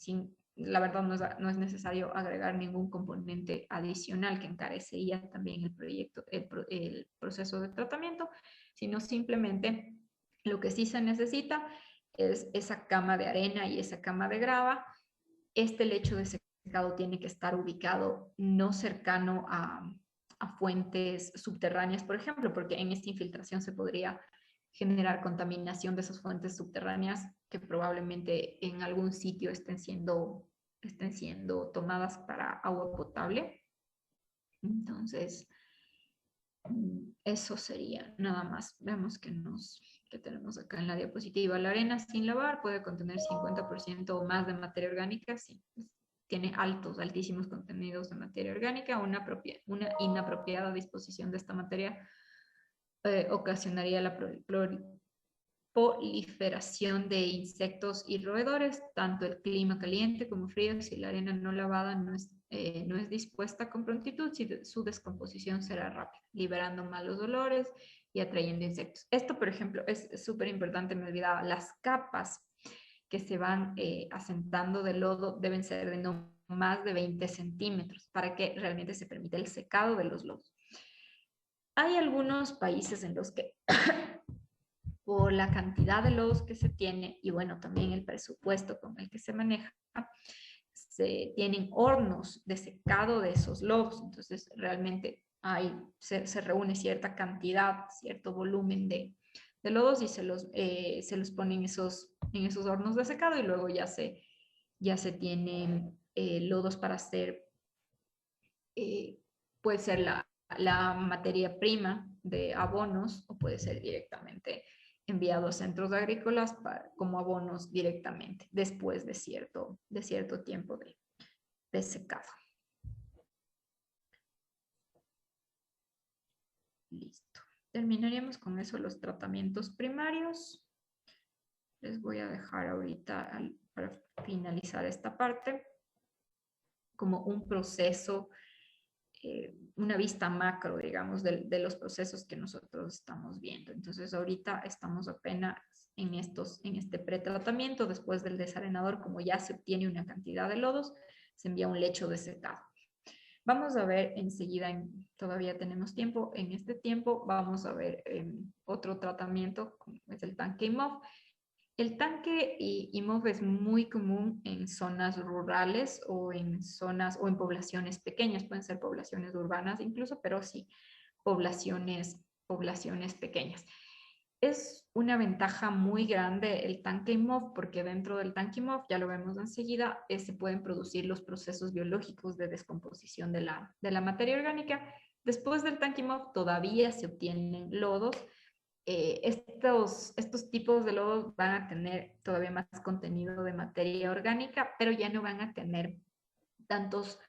La verdad no es necesario agregar ningún componente adicional que encarecería también el proceso de tratamiento, sino simplemente Lo que sí se necesita es esa cama de arena y esa cama de grava. Este lecho de secado tiene que estar ubicado no cercano a fuentes subterráneas, por ejemplo, porque en esta infiltración se podría generar contaminación de esas fuentes subterráneas que probablemente en algún sitio estén siendo tomadas para agua potable. Entonces, eso sería nada más. Vemos que tenemos acá en la diapositiva. La arena sin lavar puede contener 50% o más de materia orgánica. Sí, tiene altísimos contenidos de materia orgánica. Una inapropiada disposición de esta materia ocasionaría la proliferación de insectos y roedores. Tanto el clima caliente como frío, si la arena no lavada no es dispuesta con prontitud, su descomposición será rápida, liberando malos olores y atrayendo insectos. Esto, por ejemplo, es súper importante, me olvidaba, las capas que se van asentando de lodo deben ser de no más de 20 centímetros para que realmente se permita el secado de los lodos. Hay algunos países en los que por la cantidad de lodos que se tiene y bueno, también el presupuesto con el que se maneja, se tienen hornos de secado de esos lodos, entonces realmente se reúne cierta cantidad, cierto volumen de lodos y se los pone en esos hornos de secado y luego ya se tienen lodos para hacer, eh, puede ser la materia prima de abonos o puede ser directamente enviado a centros agrícolas como abonos directamente después de cierto tiempo de secado. Listo. Terminaríamos con eso los tratamientos primarios. Les voy a dejar ahorita para finalizar esta parte como un proceso, una vista macro, digamos, de los procesos que nosotros estamos viendo. Entonces, ahorita estamos apenas en este pretratamiento. Después del desarenador, como ya se obtiene una cantidad de lodos, se envía un lecho de secado. Vamos a ver enseguida, todavía tenemos tiempo, en este tiempo vamos a ver otro tratamiento, como es el tanque IMOV. El tanque IMOV es muy común en zonas rurales o en zonas o en poblaciones pequeñas, pueden ser poblaciones urbanas incluso, pero sí poblaciones pequeñas. Es una ventaja muy grande el tanque IMOV porque dentro del tanque IMOV, ya lo vemos enseguida, se pueden producir los procesos biológicos de descomposición de la materia orgánica. Después del tanque IMOV todavía se obtienen lodos. Estos tipos de lodos van a tener todavía más contenido de materia orgánica, pero ya no van a tener tantos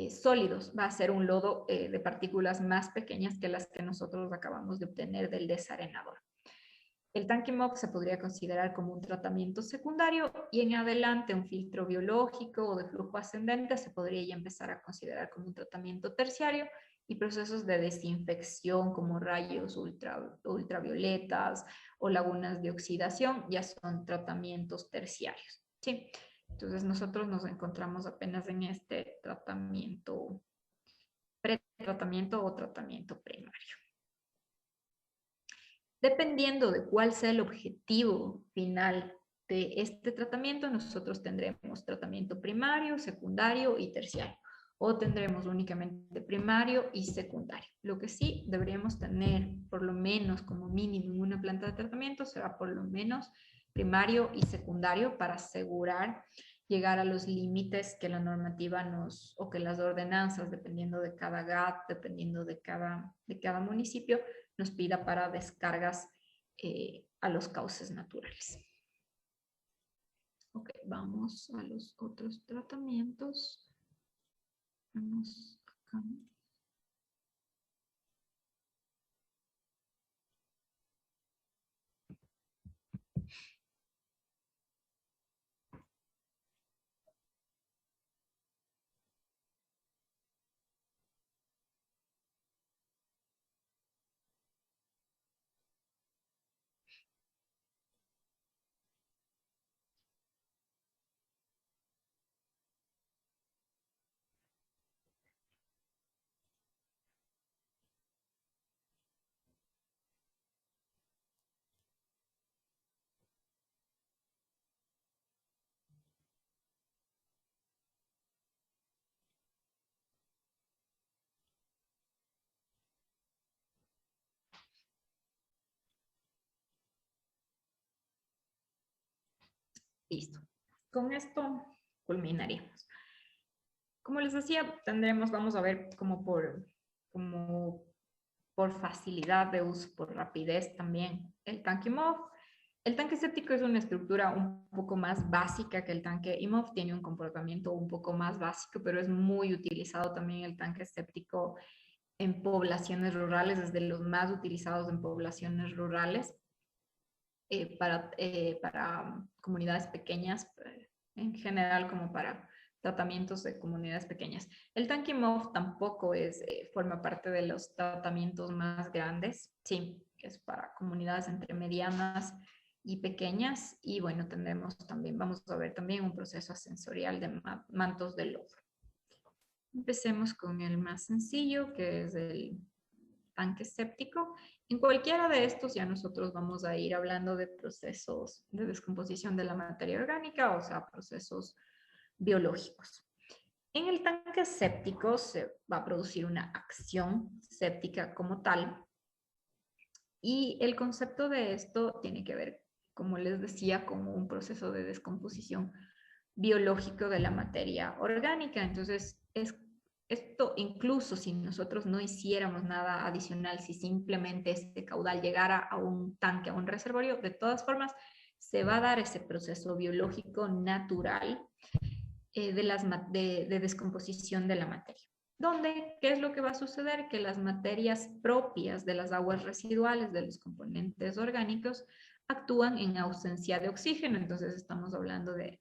sólidos. Va a ser un lodo de partículas más pequeñas que las que nosotros acabamos de obtener del desarenador. El tanque MOX se podría considerar como un tratamiento secundario y en adelante un filtro biológico o de flujo ascendente se podría ya empezar a considerar como un tratamiento terciario y procesos de desinfección como rayos ultravioletas o lagunas de oxidación ya son tratamientos terciarios. ¿Sí? Entonces nosotros nos encontramos apenas en este tratamiento, pretratamiento o tratamiento primario. Dependiendo de cuál sea el objetivo final de este tratamiento, nosotros tendremos tratamiento primario, secundario y terciario. O tendremos únicamente primario y secundario. Lo que sí deberíamos tener, por lo menos como mínimo en una planta de tratamiento, será por lo menos primario y secundario para asegurar llegar a los límites que la normativa o que las ordenanzas, dependiendo de cada GAT, dependiendo de cada municipio, nos pida para descargas a los cauces naturales. Ok, vamos a los otros tratamientos. Vamos acá. Listo. Con esto culminaríamos. Como les decía, vamos a ver como por facilidad de uso, por rapidez también, el tanque IMOV. El tanque séptico es una estructura un poco más básica que el tanque IMOV, tiene un comportamiento un poco más básico, pero es muy utilizado también el tanque séptico en poblaciones rurales, es de los más utilizados en poblaciones rurales para comunidades pequeñas, en general como para tratamientos de comunidades pequeñas. El tanque IMOV tampoco forma parte de los tratamientos más grandes, sí, que es para comunidades entre medianas y pequeñas. Y bueno, vamos a ver también un proceso ascensorial de mantos de lodo. Empecemos con el más sencillo, que es el tanque séptico. En cualquiera de estos ya nosotros vamos a ir hablando de procesos de descomposición de la materia orgánica, o sea, procesos biológicos. En el tanque séptico se va a producir una acción séptica como tal, y el concepto de esto tiene que ver, como les decía, con un proceso de descomposición biológico de la materia orgánica. Entonces, esto incluso si nosotros no hiciéramos nada adicional, si simplemente este caudal llegara a un tanque, a un reservorio, de todas formas, se va a dar ese proceso biológico natural de descomposición de la materia. ¿Dónde? ¿Qué es lo que va a suceder? Que las materias propias de las aguas residuales, de los componentes orgánicos, actúan en ausencia de oxígeno. Entonces estamos hablando de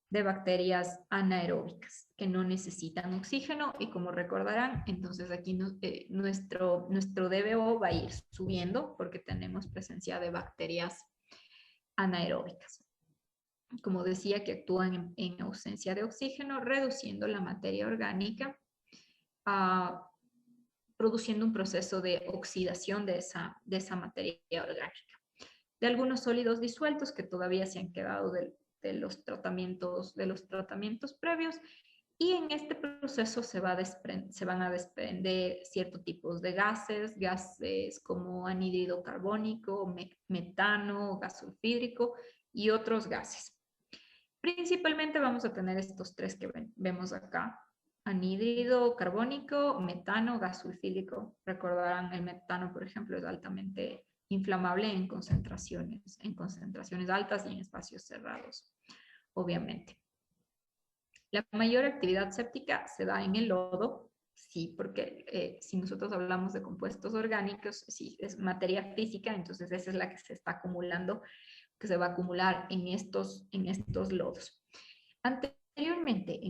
bacterias anaeróbicas que no necesitan oxígeno, y como recordarán, entonces aquí nuestro DBO va a ir subiendo porque tenemos presencia de bacterias anaeróbicas. Como decía, que actúan en ausencia de oxígeno, reduciendo la materia orgánica, produciendo un proceso de oxidación de esa materia orgánica. De algunos sólidos disueltos que todavía se han quedado de los tratamientos previos, y en este proceso se van a desprender ciertos tipos de gases como anhídrido carbónico, metano, gas sulfídrico y otros gases. Principalmente vamos a tener estos tres que vemos acá: anhídrido carbónico, metano, gas sulfídrico. Recordarán, el metano, por ejemplo, es altamente inflamable en concentraciones altas y en espacios cerrados, obviamente. La mayor actividad séptica se da en el lodo, sí, porque si nosotros hablamos de compuestos orgánicos, sí, es materia física, entonces esa es la que se está acumulando, que se va a acumular en estos lodos. Anteriormente,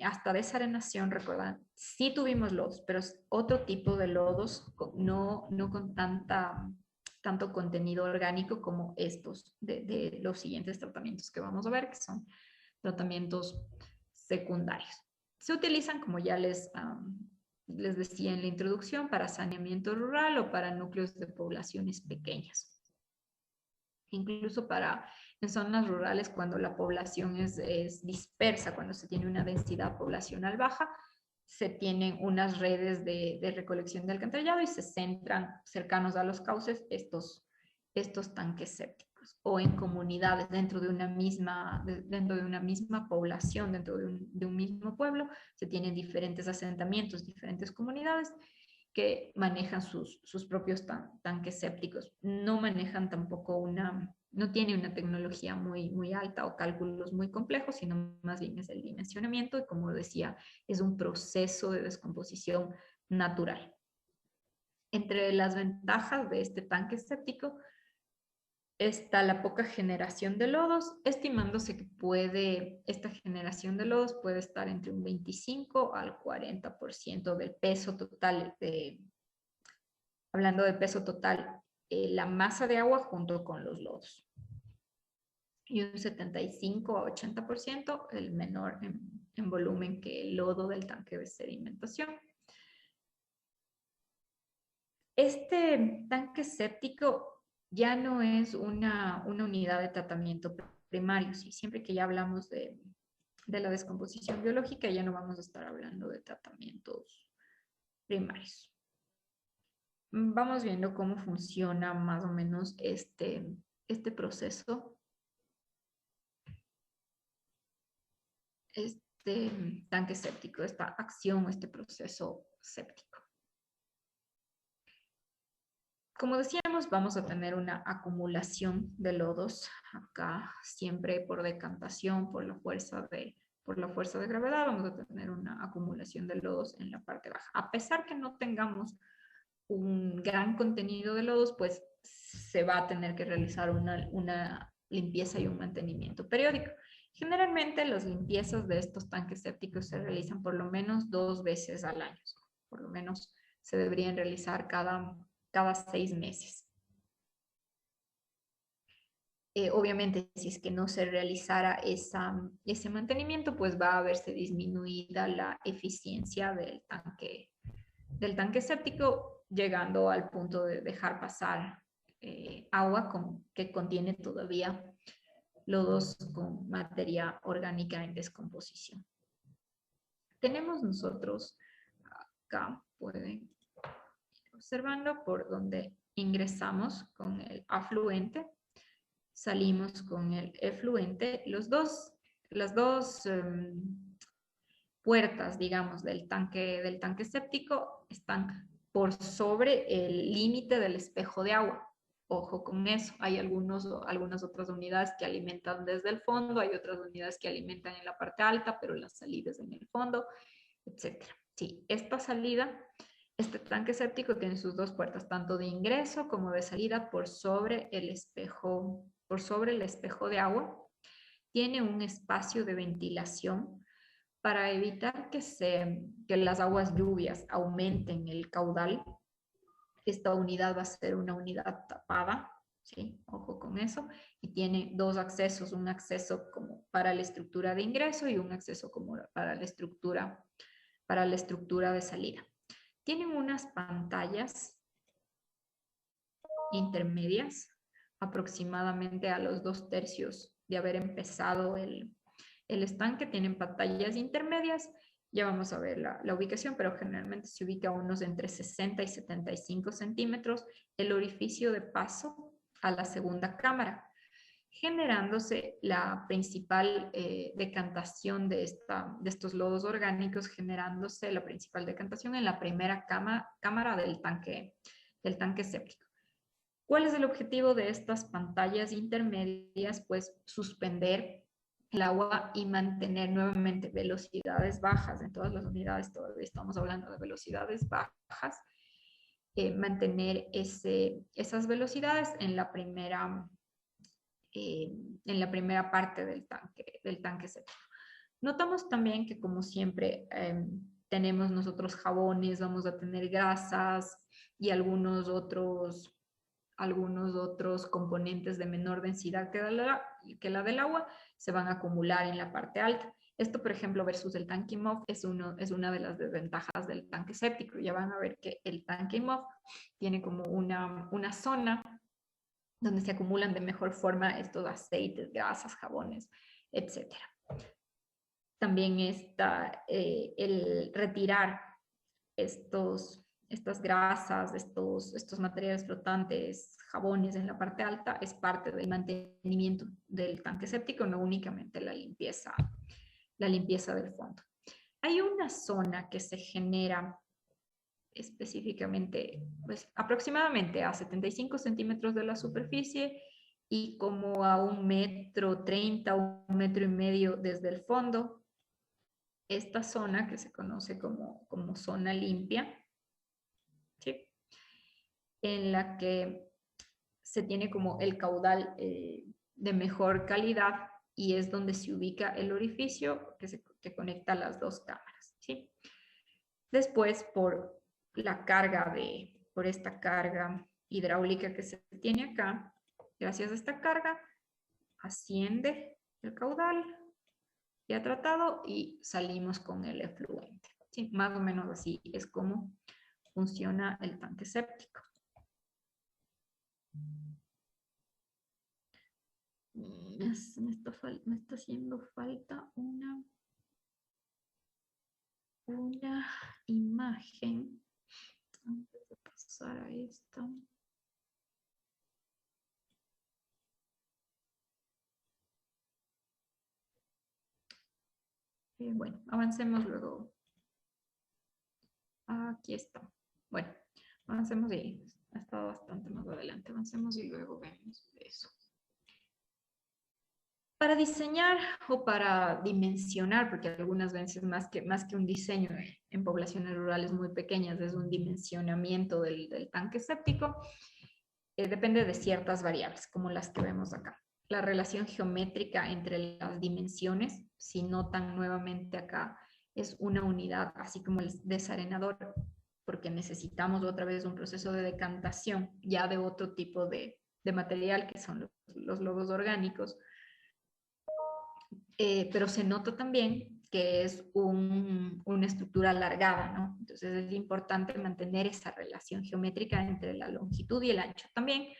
hasta desarenación, recuerdan, sí tuvimos lodos, pero es otro tipo de lodos, no con tanto contenido orgánico como estos de los siguientes tratamientos que vamos a ver, que son tratamientos secundarios. Se utilizan, como ya les decía en la introducción, para saneamiento rural o para núcleos de poblaciones pequeñas. Incluso en zonas rurales, cuando la población es dispersa, cuando se tiene una densidad poblacional baja, se tienen unas redes de recolección de alcantarillado y se centran cercanos a los cauces estos tanques sépticos, o en comunidades dentro de una misma población, dentro de un mismo pueblo, se tienen diferentes asentamientos, diferentes comunidades que manejan sus propios tanques sépticos. No manejan tampoco no tiene una tecnología muy alta o cálculos muy complejos, sino más bien es el dimensionamiento, y como decía, es un proceso de descomposición natural. Entre las ventajas de este tanque séptico está la poca generación de lodos, estimándose que esta generación de lodos puede estar entre un 25 al 40% del peso total, hablando de peso total, la masa de agua junto con los lodos. Y un 75 a 80%, el menor en volumen que el lodo del tanque de sedimentación. Este tanque séptico ya no es una unidad de tratamiento primario, ¿sí? Siempre que ya hablamos de la descomposición biológica, ya no vamos a estar hablando de tratamientos primarios. Vamos viendo cómo funciona más o menos este proceso este tanque séptico, esta acción, este proceso séptico. Como decíamos, vamos a tener una acumulación de lodos acá, siempre por decantación, por la fuerza de gravedad, vamos a tener una acumulación de lodos en la parte baja. A pesar que no tengamos un gran contenido de lodos, pues se va a tener que realizar una limpieza y un mantenimiento periódico. Generalmente las limpiezas de estos tanques sépticos se realizan por lo menos 2 veces al año. Por lo menos se deberían realizar cada 6 meses. Obviamente, si es que no se realizara ese mantenimiento, pues va a verse disminuida la eficiencia del tanque séptico, llegando al punto de dejar pasar agua que contiene todavía lodos con materia orgánica en descomposición. Tenemos nosotros acá, pueden ir observando por donde ingresamos con el afluente, salimos con el efluente, las dos puertas, digamos, del tanque séptico están por sobre el límite del espejo de agua. Ojo con eso, hay algunas otras unidades que alimentan desde el fondo, hay otras unidades que alimentan en la parte alta, pero la salida es en el fondo, etc. Sí, esta salida, este tanque séptico tiene sus dos puertas, tanto de ingreso como de salida por sobre el espejo de agua. Tiene un espacio de ventilación para evitar que las aguas lluvias aumenten el caudal. Esta unidad va a ser una unidad tapada, ¿sí? Ojo con eso. Y tiene dos accesos, un acceso como para la estructura de ingreso y un acceso como para la estructura de salida. Tienen unas pantallas intermedias, aproximadamente a los 2/3 de haber empezado el estanque, tienen pantallas intermedias. Ya vamos a ver la ubicación, pero generalmente se ubica a unos entre 60 y 75 centímetros el orificio de paso a la segunda cámara, generándose la principal decantación de estos lodos orgánicos, generándose la principal decantación en la primera cámara del tanque séptico. ¿Cuál es el objetivo de estas pantallas intermedias? Pues suspender el agua y mantener nuevamente velocidades bajas. En todas las unidades todavía estamos hablando de velocidades bajas. Mantener esas velocidades en la primera parte del tanque séptico. Notamos también que, como siempre, tenemos nosotros jabones, vamos a tener grasas y algunos otros componentes de menor densidad que la del agua se van a acumular en la parte alta. Esto, por ejemplo, versus el tanque IMOF es una de las desventajas del tanque séptico. Ya van a ver que el tanque IMOF tiene como una zona donde se acumulan de mejor forma estos aceites, grasas, jabones, etc. También está el retirar estas grasas, estos materiales flotantes, jabones en la parte alta, es parte del mantenimiento del tanque séptico, no únicamente la limpieza del fondo. Hay una zona que se genera específicamente, pues aproximadamente a 75 centímetros de la superficie y como a 1,30 m, 1,5 m desde el fondo. Esta zona que se conoce como zona limpia, ¿sí? En la que se tiene como el caudal de mejor calidad y es donde se ubica el orificio que conecta las dos cámaras, ¿sí? Después, por esta carga hidráulica que se tiene acá, gracias a esta carga, asciende el caudal ya tratado y salimos con el efluente. Sí, más o menos así es como funciona el tanque séptico. Me está haciendo falta una imagen antes de pasar a esta. Bueno, avancemos luego. Aquí está. Bueno, avancemos y ha estado bastante más adelante. Avancemos y luego vemos eso. Para diseñar o para dimensionar, porque algunas veces más que un diseño en poblaciones rurales muy pequeñas, es un dimensionamiento del tanque séptico, depende de ciertas variables, como las que vemos acá. La relación geométrica entre las dimensiones, si notan nuevamente acá, es una unidad, así como el desarenador, porque necesitamos otra vez un proceso de decantación ya de otro tipo de material, que son los lodos orgánicos, pero se nota también que es una estructura alargada, ¿no? Entonces es importante mantener esa relación geométrica entre la longitud y el ancho. También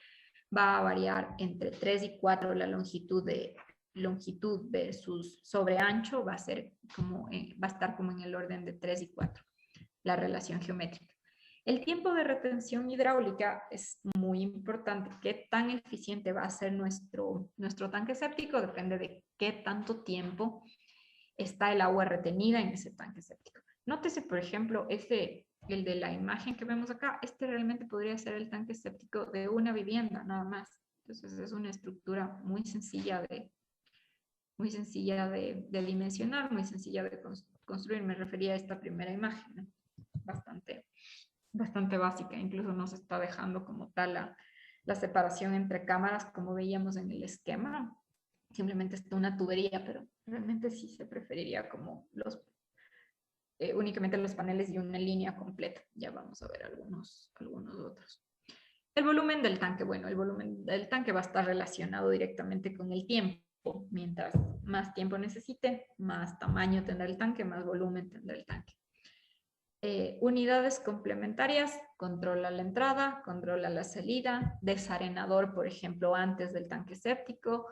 va a variar entre 3 y 4 la longitud versus sobre ancho, va a ser como, va a estar como en el orden de 3 y 4, la relación geométrica. El tiempo de retención hidráulica es muy importante. ¿Qué tan eficiente va a ser nuestro tanque séptico? Depende de qué tanto tiempo está el agua retenida en ese tanque séptico. Nótese, por ejemplo, el de la imagen que vemos acá, este realmente podría ser el tanque séptico de una vivienda, nada más. Entonces es una estructura muy sencilla de dimensionar, muy sencilla de construir. Me refería a esta primera imagen, ¿no? Bastante básica, incluso no se está dejando como tal la separación entre cámaras como veíamos en el esquema, simplemente está una tubería, pero realmente sí se preferiría como únicamente los paneles y una línea completa. Ya vamos a ver algunos otros. El volumen del tanque, bueno, el volumen del tanque va a estar relacionado directamente con el tiempo. Mientras más tiempo necesite, más tamaño tendrá el tanque, más volumen tendrá el tanque. Unidades complementarias, controla la entrada, controla la salida, desarenador, por ejemplo, antes del tanque séptico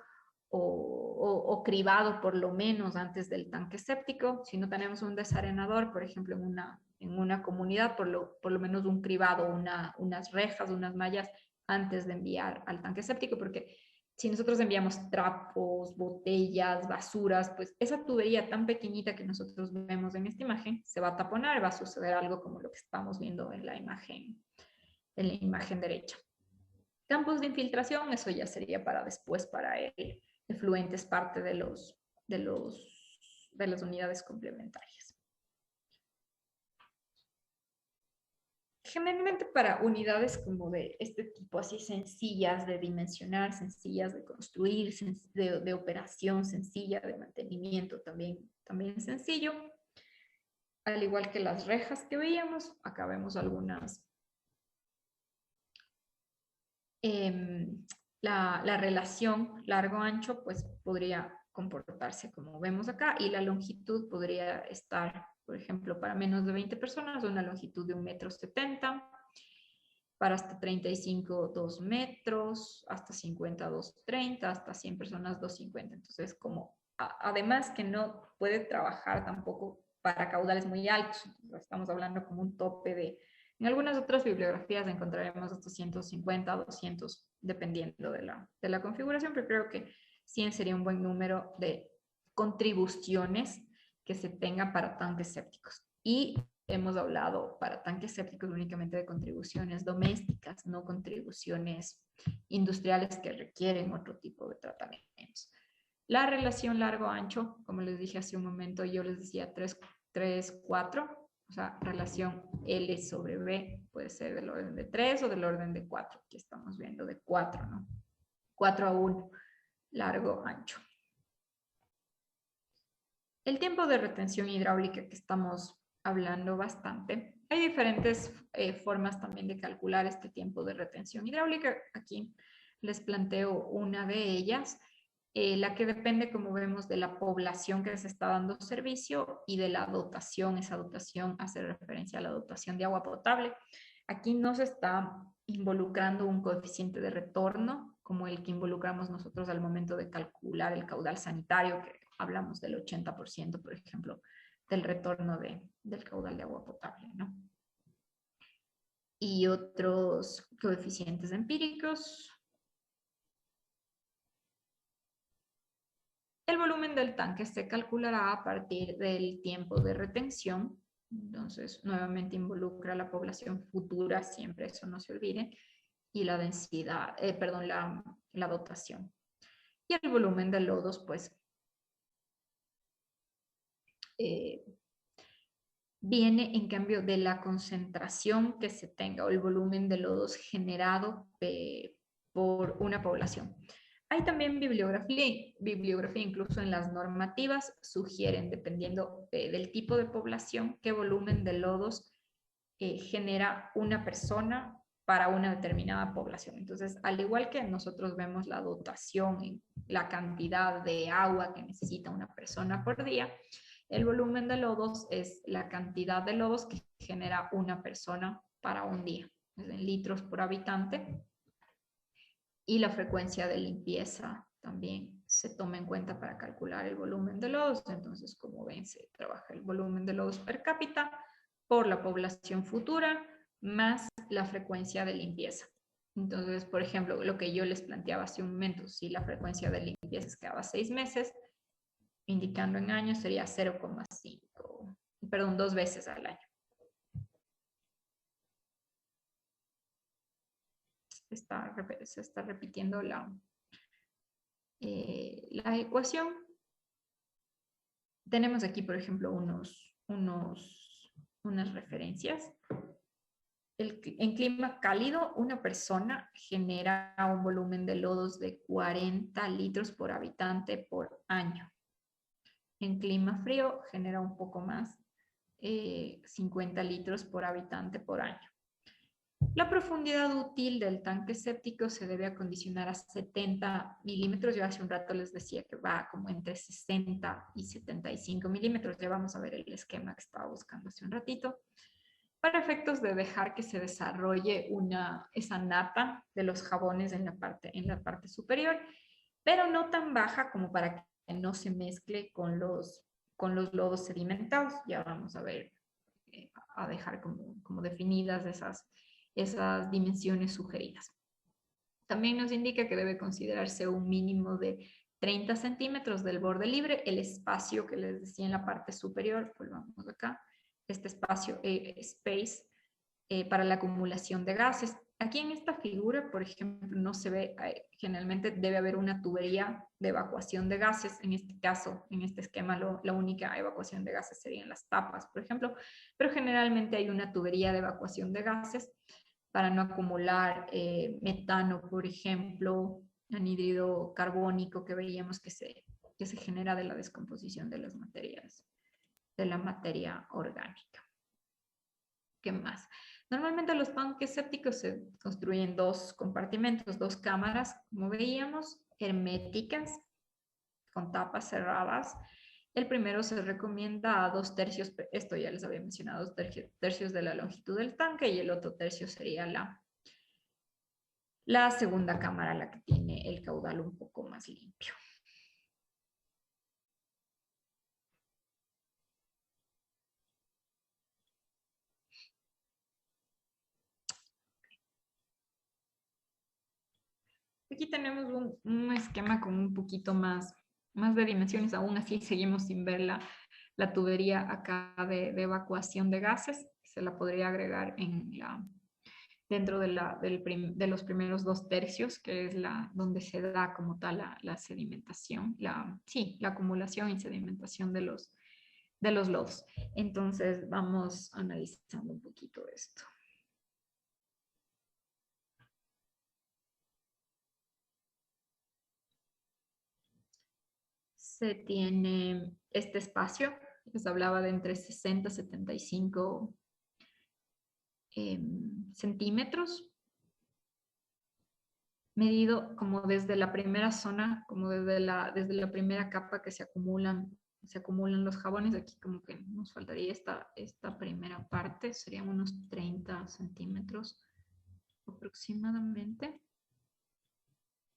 o cribado por lo menos antes del tanque séptico. Si no tenemos un desarenador, por ejemplo, en una comunidad, por lo menos un cribado, unas rejas, unas mallas antes de enviar al tanque séptico, porque si nosotros enviamos trapos, botellas, basuras, pues esa tubería tan pequeñita que nosotros vemos en esta imagen se va a taponar, va a suceder algo como lo que estamos viendo en la imagen derecha. Campos de infiltración, eso ya sería para después, para el efluente, es parte de las unidades complementarias. Generalmente para unidades como de este tipo, así sencillas de dimensionar, sencillas de construir, de operación sencilla, de mantenimiento también sencillo. Al igual que las rejas que veíamos, acá vemos algunas. La relación largo-ancho pues podría comportarse como vemos acá, y la longitud podría estar, por ejemplo, para menos de 20 personas, una longitud de 1,70 m, para hasta 35, 2 metros, hasta 50, 2,30, hasta 100 personas, 2,50. Entonces, como además que no puede trabajar tampoco para caudales muy altos, estamos hablando como un tope en algunas otras bibliografías encontraremos hasta 150, 200, dependiendo de la configuración, pero creo que 100 sería un buen número de contribuciones que se tengan para tanques sépticos. Y hemos hablado para tanques sépticos únicamente de contribuciones domésticas, no contribuciones industriales que requieren otro tipo de tratamientos. La relación largo-ancho, como les dije hace un momento, yo les decía 3, 4, o sea, relación L sobre B puede ser del orden de 3 o del orden de 4. Aquí estamos viendo de 4, ¿no? 4:1, largo-ancho. El tiempo de retención hidráulica que estamos hablando bastante. Hay diferentes formas también de calcular este tiempo de retención hidráulica. Aquí les planteo una de ellas, la que depende, como vemos, de la población que se está dando servicio y de la dotación. Esa dotación hace referencia a la dotación de agua potable. Aquí no se está involucrando un coeficiente de retorno como el que involucramos nosotros al momento de calcular el caudal sanitario, que hablamos del 80%, por ejemplo, del retorno del caudal de agua potable, ¿no? Y otros coeficientes empíricos. El volumen del tanque se calculará a partir del tiempo de retención. Entonces, nuevamente involucra la población futura, siempre eso no se olvide, y la densidad, perdón, la dotación. Y el volumen de lodos, pues, viene en cambio de la concentración que se tenga o el volumen de lodos generado por una población. Hay también bibliografía incluso en las normativas, sugieren, dependiendo del tipo de población, qué volumen de lodos genera una persona para una determinada población. Entonces, al igual que nosotros vemos la dotación, la cantidad de agua que necesita una persona por día, el volumen de lodos es la cantidad de lodos que genera una persona para un día, es en litros por habitante. Y la frecuencia de limpieza también se toma en cuenta para calcular el volumen de lodos. Entonces, como ven, se trabaja el volumen de lodos per cápita por la población futura más la frecuencia de limpieza. Entonces, por ejemplo, lo que yo les planteaba hace un momento, si la frecuencia de limpieza es cada 6 meses, indicando en años sería 0,5, perdón, 2 veces al año. Se está repitiendo la ecuación. Tenemos aquí, por ejemplo, unas referencias. En clima cálido, una persona genera un volumen de lodos de 40 litros por habitante por año. En clima frío, genera un poco más, 50 litros por habitante por año. La profundidad útil del tanque séptico se debe acondicionar a 70 milímetros. Yo hace un rato les decía que va como entre 60 y 75 milímetros. Ya vamos a ver el esquema que estaba buscando hace un ratito. Para efectos de dejar que se desarrolle esa nata de los jabones en la parte superior, pero no tan baja como para que no se mezcle con los lodos sedimentados. Ya vamos a ver, a dejar como definidas esas dimensiones sugeridas. También nos indica que debe considerarse un mínimo de 30 centímetros del borde libre, el espacio que les decía en la parte superior, volvamos acá, este espacio space para la acumulación de gases. Aquí en esta figura, por ejemplo, no se ve, generalmente debe haber una tubería de evacuación de gases. En este caso, en este esquema, la única evacuación de gases serían las tapas, por ejemplo, pero generalmente hay una tubería de evacuación de gases para no acumular metano, por ejemplo, anhídrido carbónico que veíamos que se genera de la descomposición de las materias, de la materia orgánica. ¿Qué más? Normalmente los tanques sépticos se construyen 2 compartimentos, 2 cámaras, como veíamos, herméticas, con tapas cerradas. El primero se recomienda a 2/3, esto ya les había mencionado, 2/3 de la longitud del tanque, y el otro tercio sería la segunda cámara, la que tiene el caudal un poco más limpio. Aquí tenemos un esquema con un poquito más de dimensiones. Aún así seguimos sin ver la tubería acá de evacuación de gases. Se la podría agregar dentro de los primeros 2/3, que es donde se da como tal la sedimentación, la acumulación y sedimentación de los lodos. Entonces vamos analizando un poquito esto. Se tiene este espacio, les hablaba de entre 60 y 75 centímetros, medido como desde la primera zona, como desde la primera capa que se acumulan los jabones. Aquí como que nos faltaría esta primera parte, serían unos 30 centímetros aproximadamente.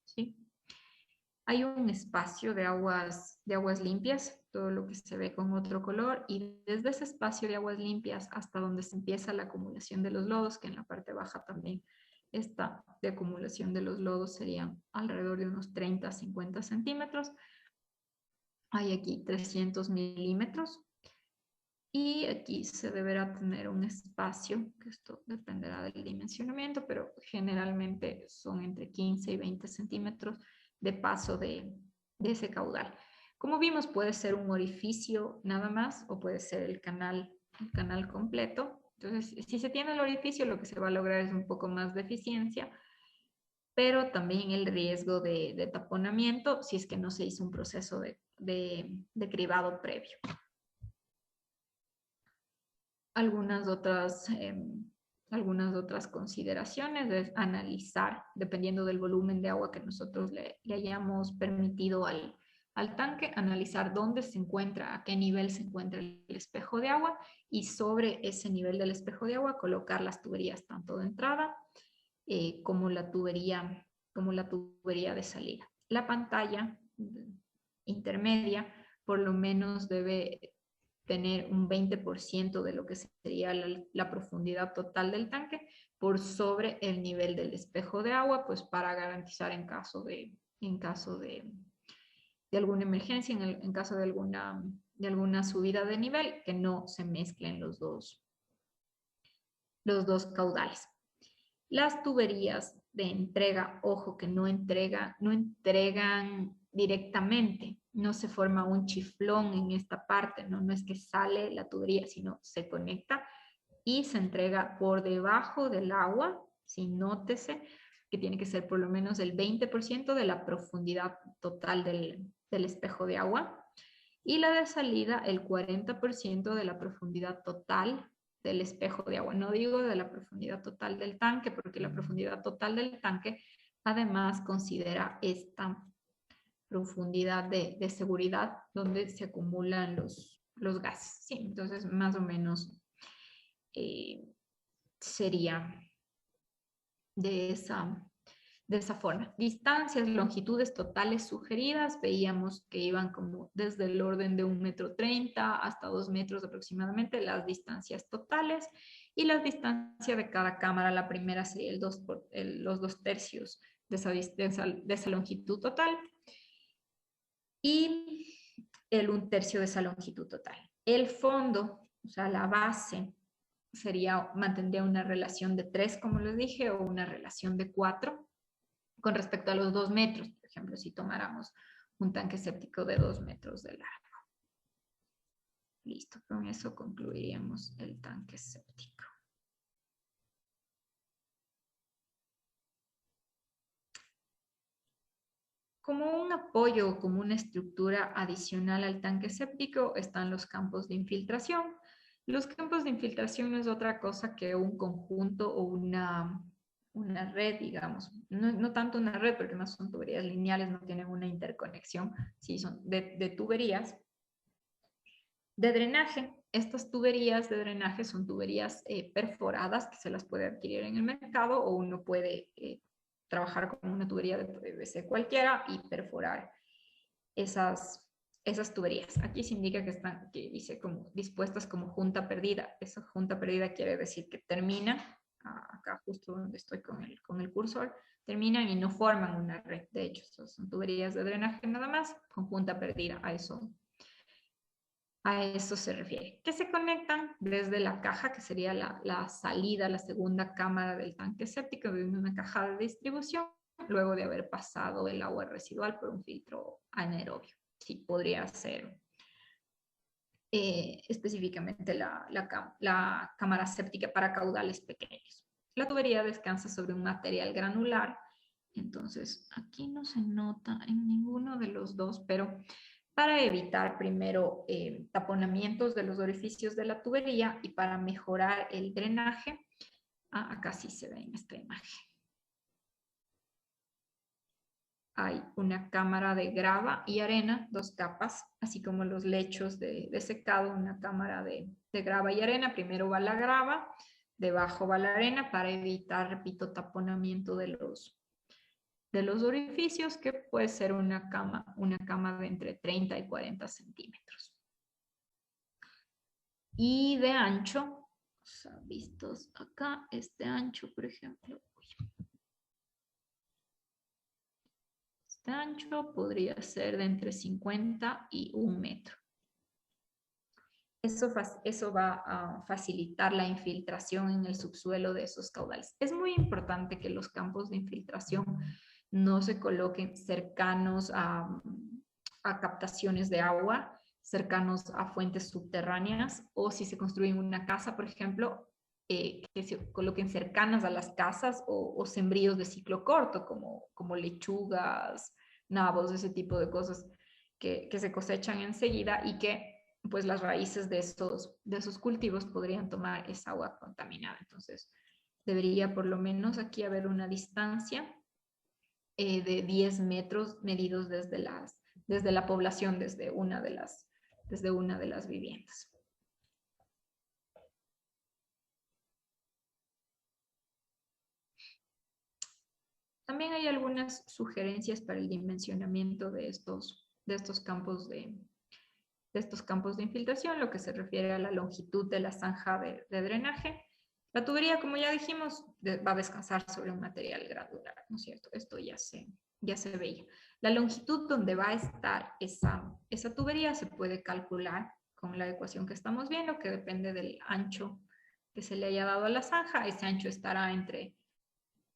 ¿Sí? Hay un espacio de aguas limpias, todo lo que se ve con otro color, y desde ese espacio de aguas limpias hasta donde se empieza la acumulación de los lodos, que en la parte baja también esta de acumulación de los lodos serían alrededor de unos 30 a 50 centímetros. Hay aquí 300 milímetros. Y aquí se deberá tener un espacio, que esto dependerá del dimensionamiento, pero generalmente son entre 15 y 20 centímetros de paso de ese caudal. Como vimos, puede ser un orificio nada más o puede ser el canal completo. Entonces, si se tiene el orificio, lo que se va a lograr es un poco más de eficiencia, pero también el riesgo de taponamiento si es que no se hizo un proceso de cribado previo. Algunas otras consideraciones es analizar, dependiendo del volumen de agua que nosotros le hayamos permitido al tanque, analizar dónde se encuentra, a qué nivel se encuentra el espejo de agua y sobre ese nivel del espejo de agua colocar las tuberías tanto de entrada como la tubería de salida. La pantalla intermedia por lo menos debe tener un 20% de lo que sería la profundidad total del tanque por sobre el nivel del espejo de agua, pues para garantizar en caso de alguna emergencia, en caso de alguna subida de nivel, que no se mezclen los dos caudales. Las tuberías de entrega, ojo que no entregan directamente, no se forma un chiflón en esta parte, no es que sale la tubería, sino se conecta y se entrega por debajo del agua, si nótese que tiene que ser por lo menos el 20% de la profundidad total del espejo de agua y la de salida el 40% de la profundidad total del espejo de agua. No digo de la profundidad total del tanque, porque la profundidad total del tanque además considera esta profundidad de seguridad donde se acumulan los gases. Sí, entonces más o menos sería de esa forma. Distancias, longitudes totales sugeridas, veíamos que iban como desde el orden de 1,30 m hasta 2 metros aproximadamente, las distancias totales y la distancia de cada cámara. La primera sería los 2/3 de esa longitud total y el 1/3 de esa longitud total. El fondo, o sea, la base, mantendría una relación de 3, como les dije, o una relación de 4 con respecto a los 2 metros, por ejemplo, si tomáramos un tanque séptico de 2 metros de largo. Listo, con eso concluiríamos el tanque séptico. Como un apoyo, como una estructura adicional al tanque séptico, están los campos de infiltración. Los campos de infiltración no es otra cosa que un conjunto o una red, digamos. No tanto una red, porque no son tuberías lineales, no tienen una interconexión, sí son de tuberías de drenaje. Estas tuberías de drenaje son tuberías perforadas que se las puede adquirir en el mercado o uno puede trabajar con una tubería de PVC cualquiera y perforar esas tuberías. Aquí se indica que dice como dispuestas como junta perdida. Esa junta perdida quiere decir que terminan, acá justo donde estoy con el cursor, terminan y no forman una red. De hecho, son tuberías de drenaje nada más con junta perdida. A eso se refiere. Que se conectan desde la caja, que sería la salida, la segunda cámara del tanque séptico, de una caja de distribución, luego de haber pasado el agua residual por un filtro anaerobio. Sí, podría ser específicamente la cámara séptica para caudales pequeños. La tubería descansa sobre un material granular, entonces aquí no se nota en ninguno de los dos, pero para evitar primero taponamientos de los orificios de la tubería y para mejorar el drenaje, acá sí se ve en esta imagen. Hay una cámara de grava y arena, 2 capas, así como los lechos de secado, una cámara de grava y arena. Primero va la grava, debajo va la arena para evitar, repito, taponamiento de los orificios, que puede ser una cama de entre 30 y 40 centímetros. Y de ancho, o sea, vistos acá, este ancho, por ejemplo, este ancho podría ser de entre 50 y 1 metro. Eso va a facilitar la infiltración en el subsuelo de esos caudales. Es muy importante que los campos de infiltración no se coloquen cercanos a captaciones de agua, cercanos a fuentes subterráneas, o si se construye una casa, por ejemplo, que se coloquen cercanas a las casas o sembríos de ciclo corto, como lechugas, nabos, ese tipo de cosas que se cosechan enseguida y que pues las raíces de esos cultivos podrían tomar esa agua contaminada. Entonces, debería por lo menos aquí haber una distancia de 10 metros medidos desde la población, desde una de las viviendas. También hay algunas sugerencias para el dimensionamiento de estos campos de infiltración, lo que se refiere a la longitud de la zanja de drenaje. La tubería, como ya dijimos, va a descansar sobre un material gradular, ¿no es cierto? Esto ya se veía. La longitud donde va a estar esa tubería se puede calcular con la ecuación que estamos viendo, que depende del ancho que se le haya dado a la zanja. Ese ancho estará entre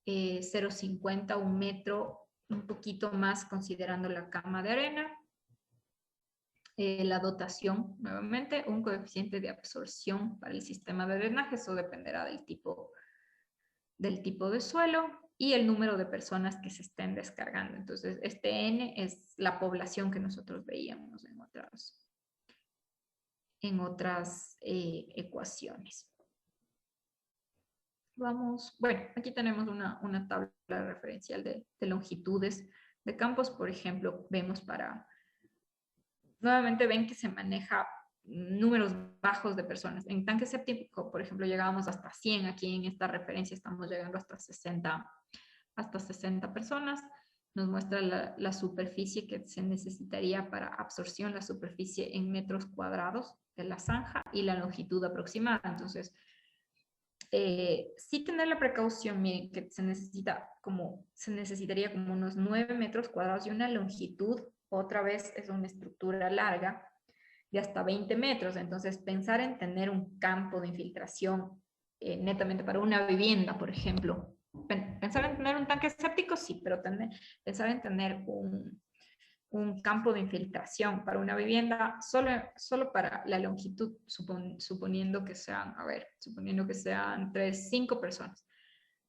0,50 a 1 metro, un poquito más considerando la cama de arena. La dotación, nuevamente, un coeficiente de absorción para el sistema de drenaje, eso dependerá del tipo de suelo y el número de personas que se estén descargando. Entonces, este N es la población que nosotros veíamos en otras ecuaciones. Bueno, aquí tenemos una tabla referencial de longitudes de campos. Por ejemplo, vemos nuevamente ven que se maneja números bajos de personas. En tanque séptico, por ejemplo, llegábamos hasta 100. Aquí en esta referencia estamos llegando hasta 60 personas. Nos muestra la superficie que se necesitaría para absorción, la superficie en metros cuadrados de la zanja y la longitud aproximada. Entonces, sí tener la precaución, miren, que se necesitaría como unos 9 metros cuadrados y una longitud, otra vez es una estructura larga, de hasta 20 metros. Entonces, pensar en tener un campo de infiltración netamente para una vivienda, por ejemplo. Pensar en tener un tanque séptico, sí, pero pensar en tener un campo de infiltración para una vivienda solo para la longitud, suponiendo que sean 3, 5 personas.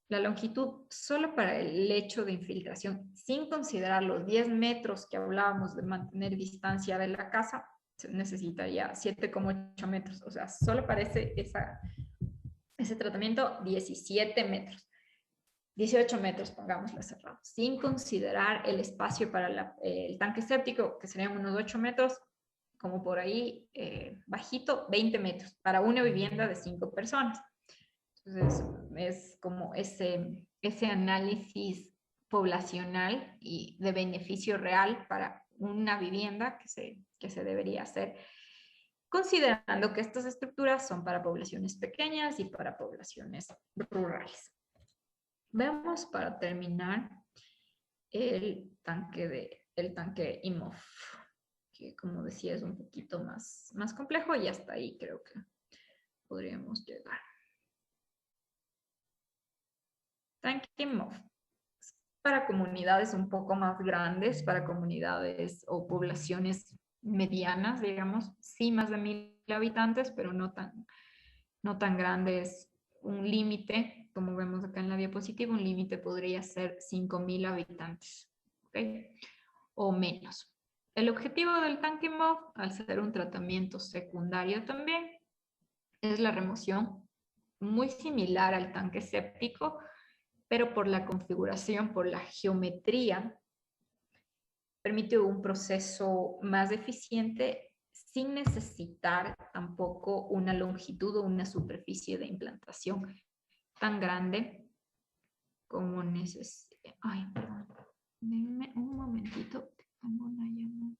La longitud solo para el lecho de infiltración, sin considerar los 10 metros que hablábamos de mantener distancia de la casa, se necesitaría 7,8 metros. O sea, solo para ese tratamiento, 17 metros. 18 metros, pongámoslo cerrado, sin considerar el espacio para el tanque séptico, que serían unos 8 metros, como por ahí bajito, 20 metros, para una vivienda de 5 personas. Entonces, es como ese análisis poblacional y de beneficio real para una vivienda que se debería hacer, considerando que estas estructuras son para poblaciones pequeñas y para poblaciones rurales. Veamos para terminar el tanque IMOF, que como decía es un poquito más complejo y hasta ahí creo que podríamos llegar. Tanque IMOF. Para comunidades un poco más grandes, para comunidades o poblaciones medianas, digamos, sí más de 1000 habitantes, pero no tan grandes. Un límite, como vemos acá en la diapositiva, un límite podría ser 5000 habitantes, ¿ok? O menos. El objetivo del tanque MOF, al ser un tratamiento secundario también, es la remoción, muy similar al tanque séptico, pero por la configuración, por la geometría, permite un proceso más eficiente sin necesitar tampoco una longitud o una superficie de implantación tan grande como necesita. Ay, perdón. Denme un momentito. Tengo una llamada.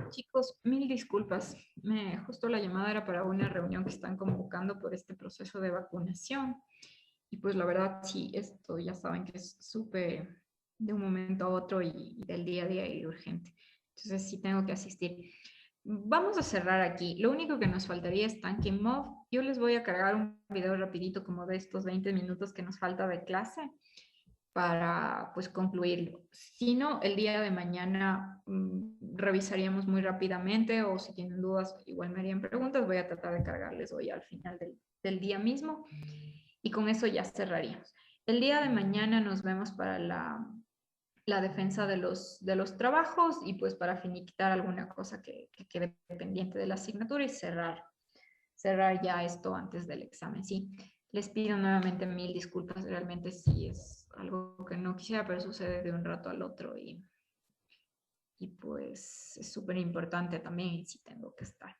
Chicos, mil disculpas. Justo la llamada era para una reunión que están convocando por este proceso de vacunación. Y pues la verdad, sí, esto ya saben que es súper de un momento a otro y del día a día y urgente. Entonces sí tengo que asistir. Vamos a cerrar aquí. Lo único que nos faltaría es Tanking Mob. Yo les voy a cargar un video rapidito como de estos 20 minutos que nos falta de clase para pues concluirlo. Si no, el día de mañana revisaríamos muy rápidamente o si tienen dudas, igual me harían preguntas. Voy a tratar de cargarles hoy al final del día mismo y con eso ya cerraríamos. El día de mañana nos vemos para la defensa de los trabajos y pues para finiquitar alguna cosa que quede pendiente de la asignatura y cerrar ya esto antes del examen. Sí, les pido nuevamente mil disculpas, realmente sí es algo que no quisiera, pero sucede de un rato al otro y pues es súper importante también y sí tengo que estar.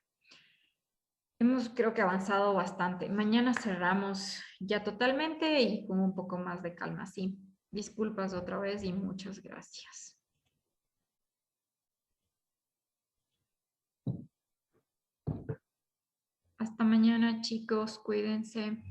Hemos creo que avanzado bastante. Mañana cerramos ya totalmente y con un poco más de calma, sí. Disculpas otra vez y muchas gracias. Hasta mañana, chicos, cuídense.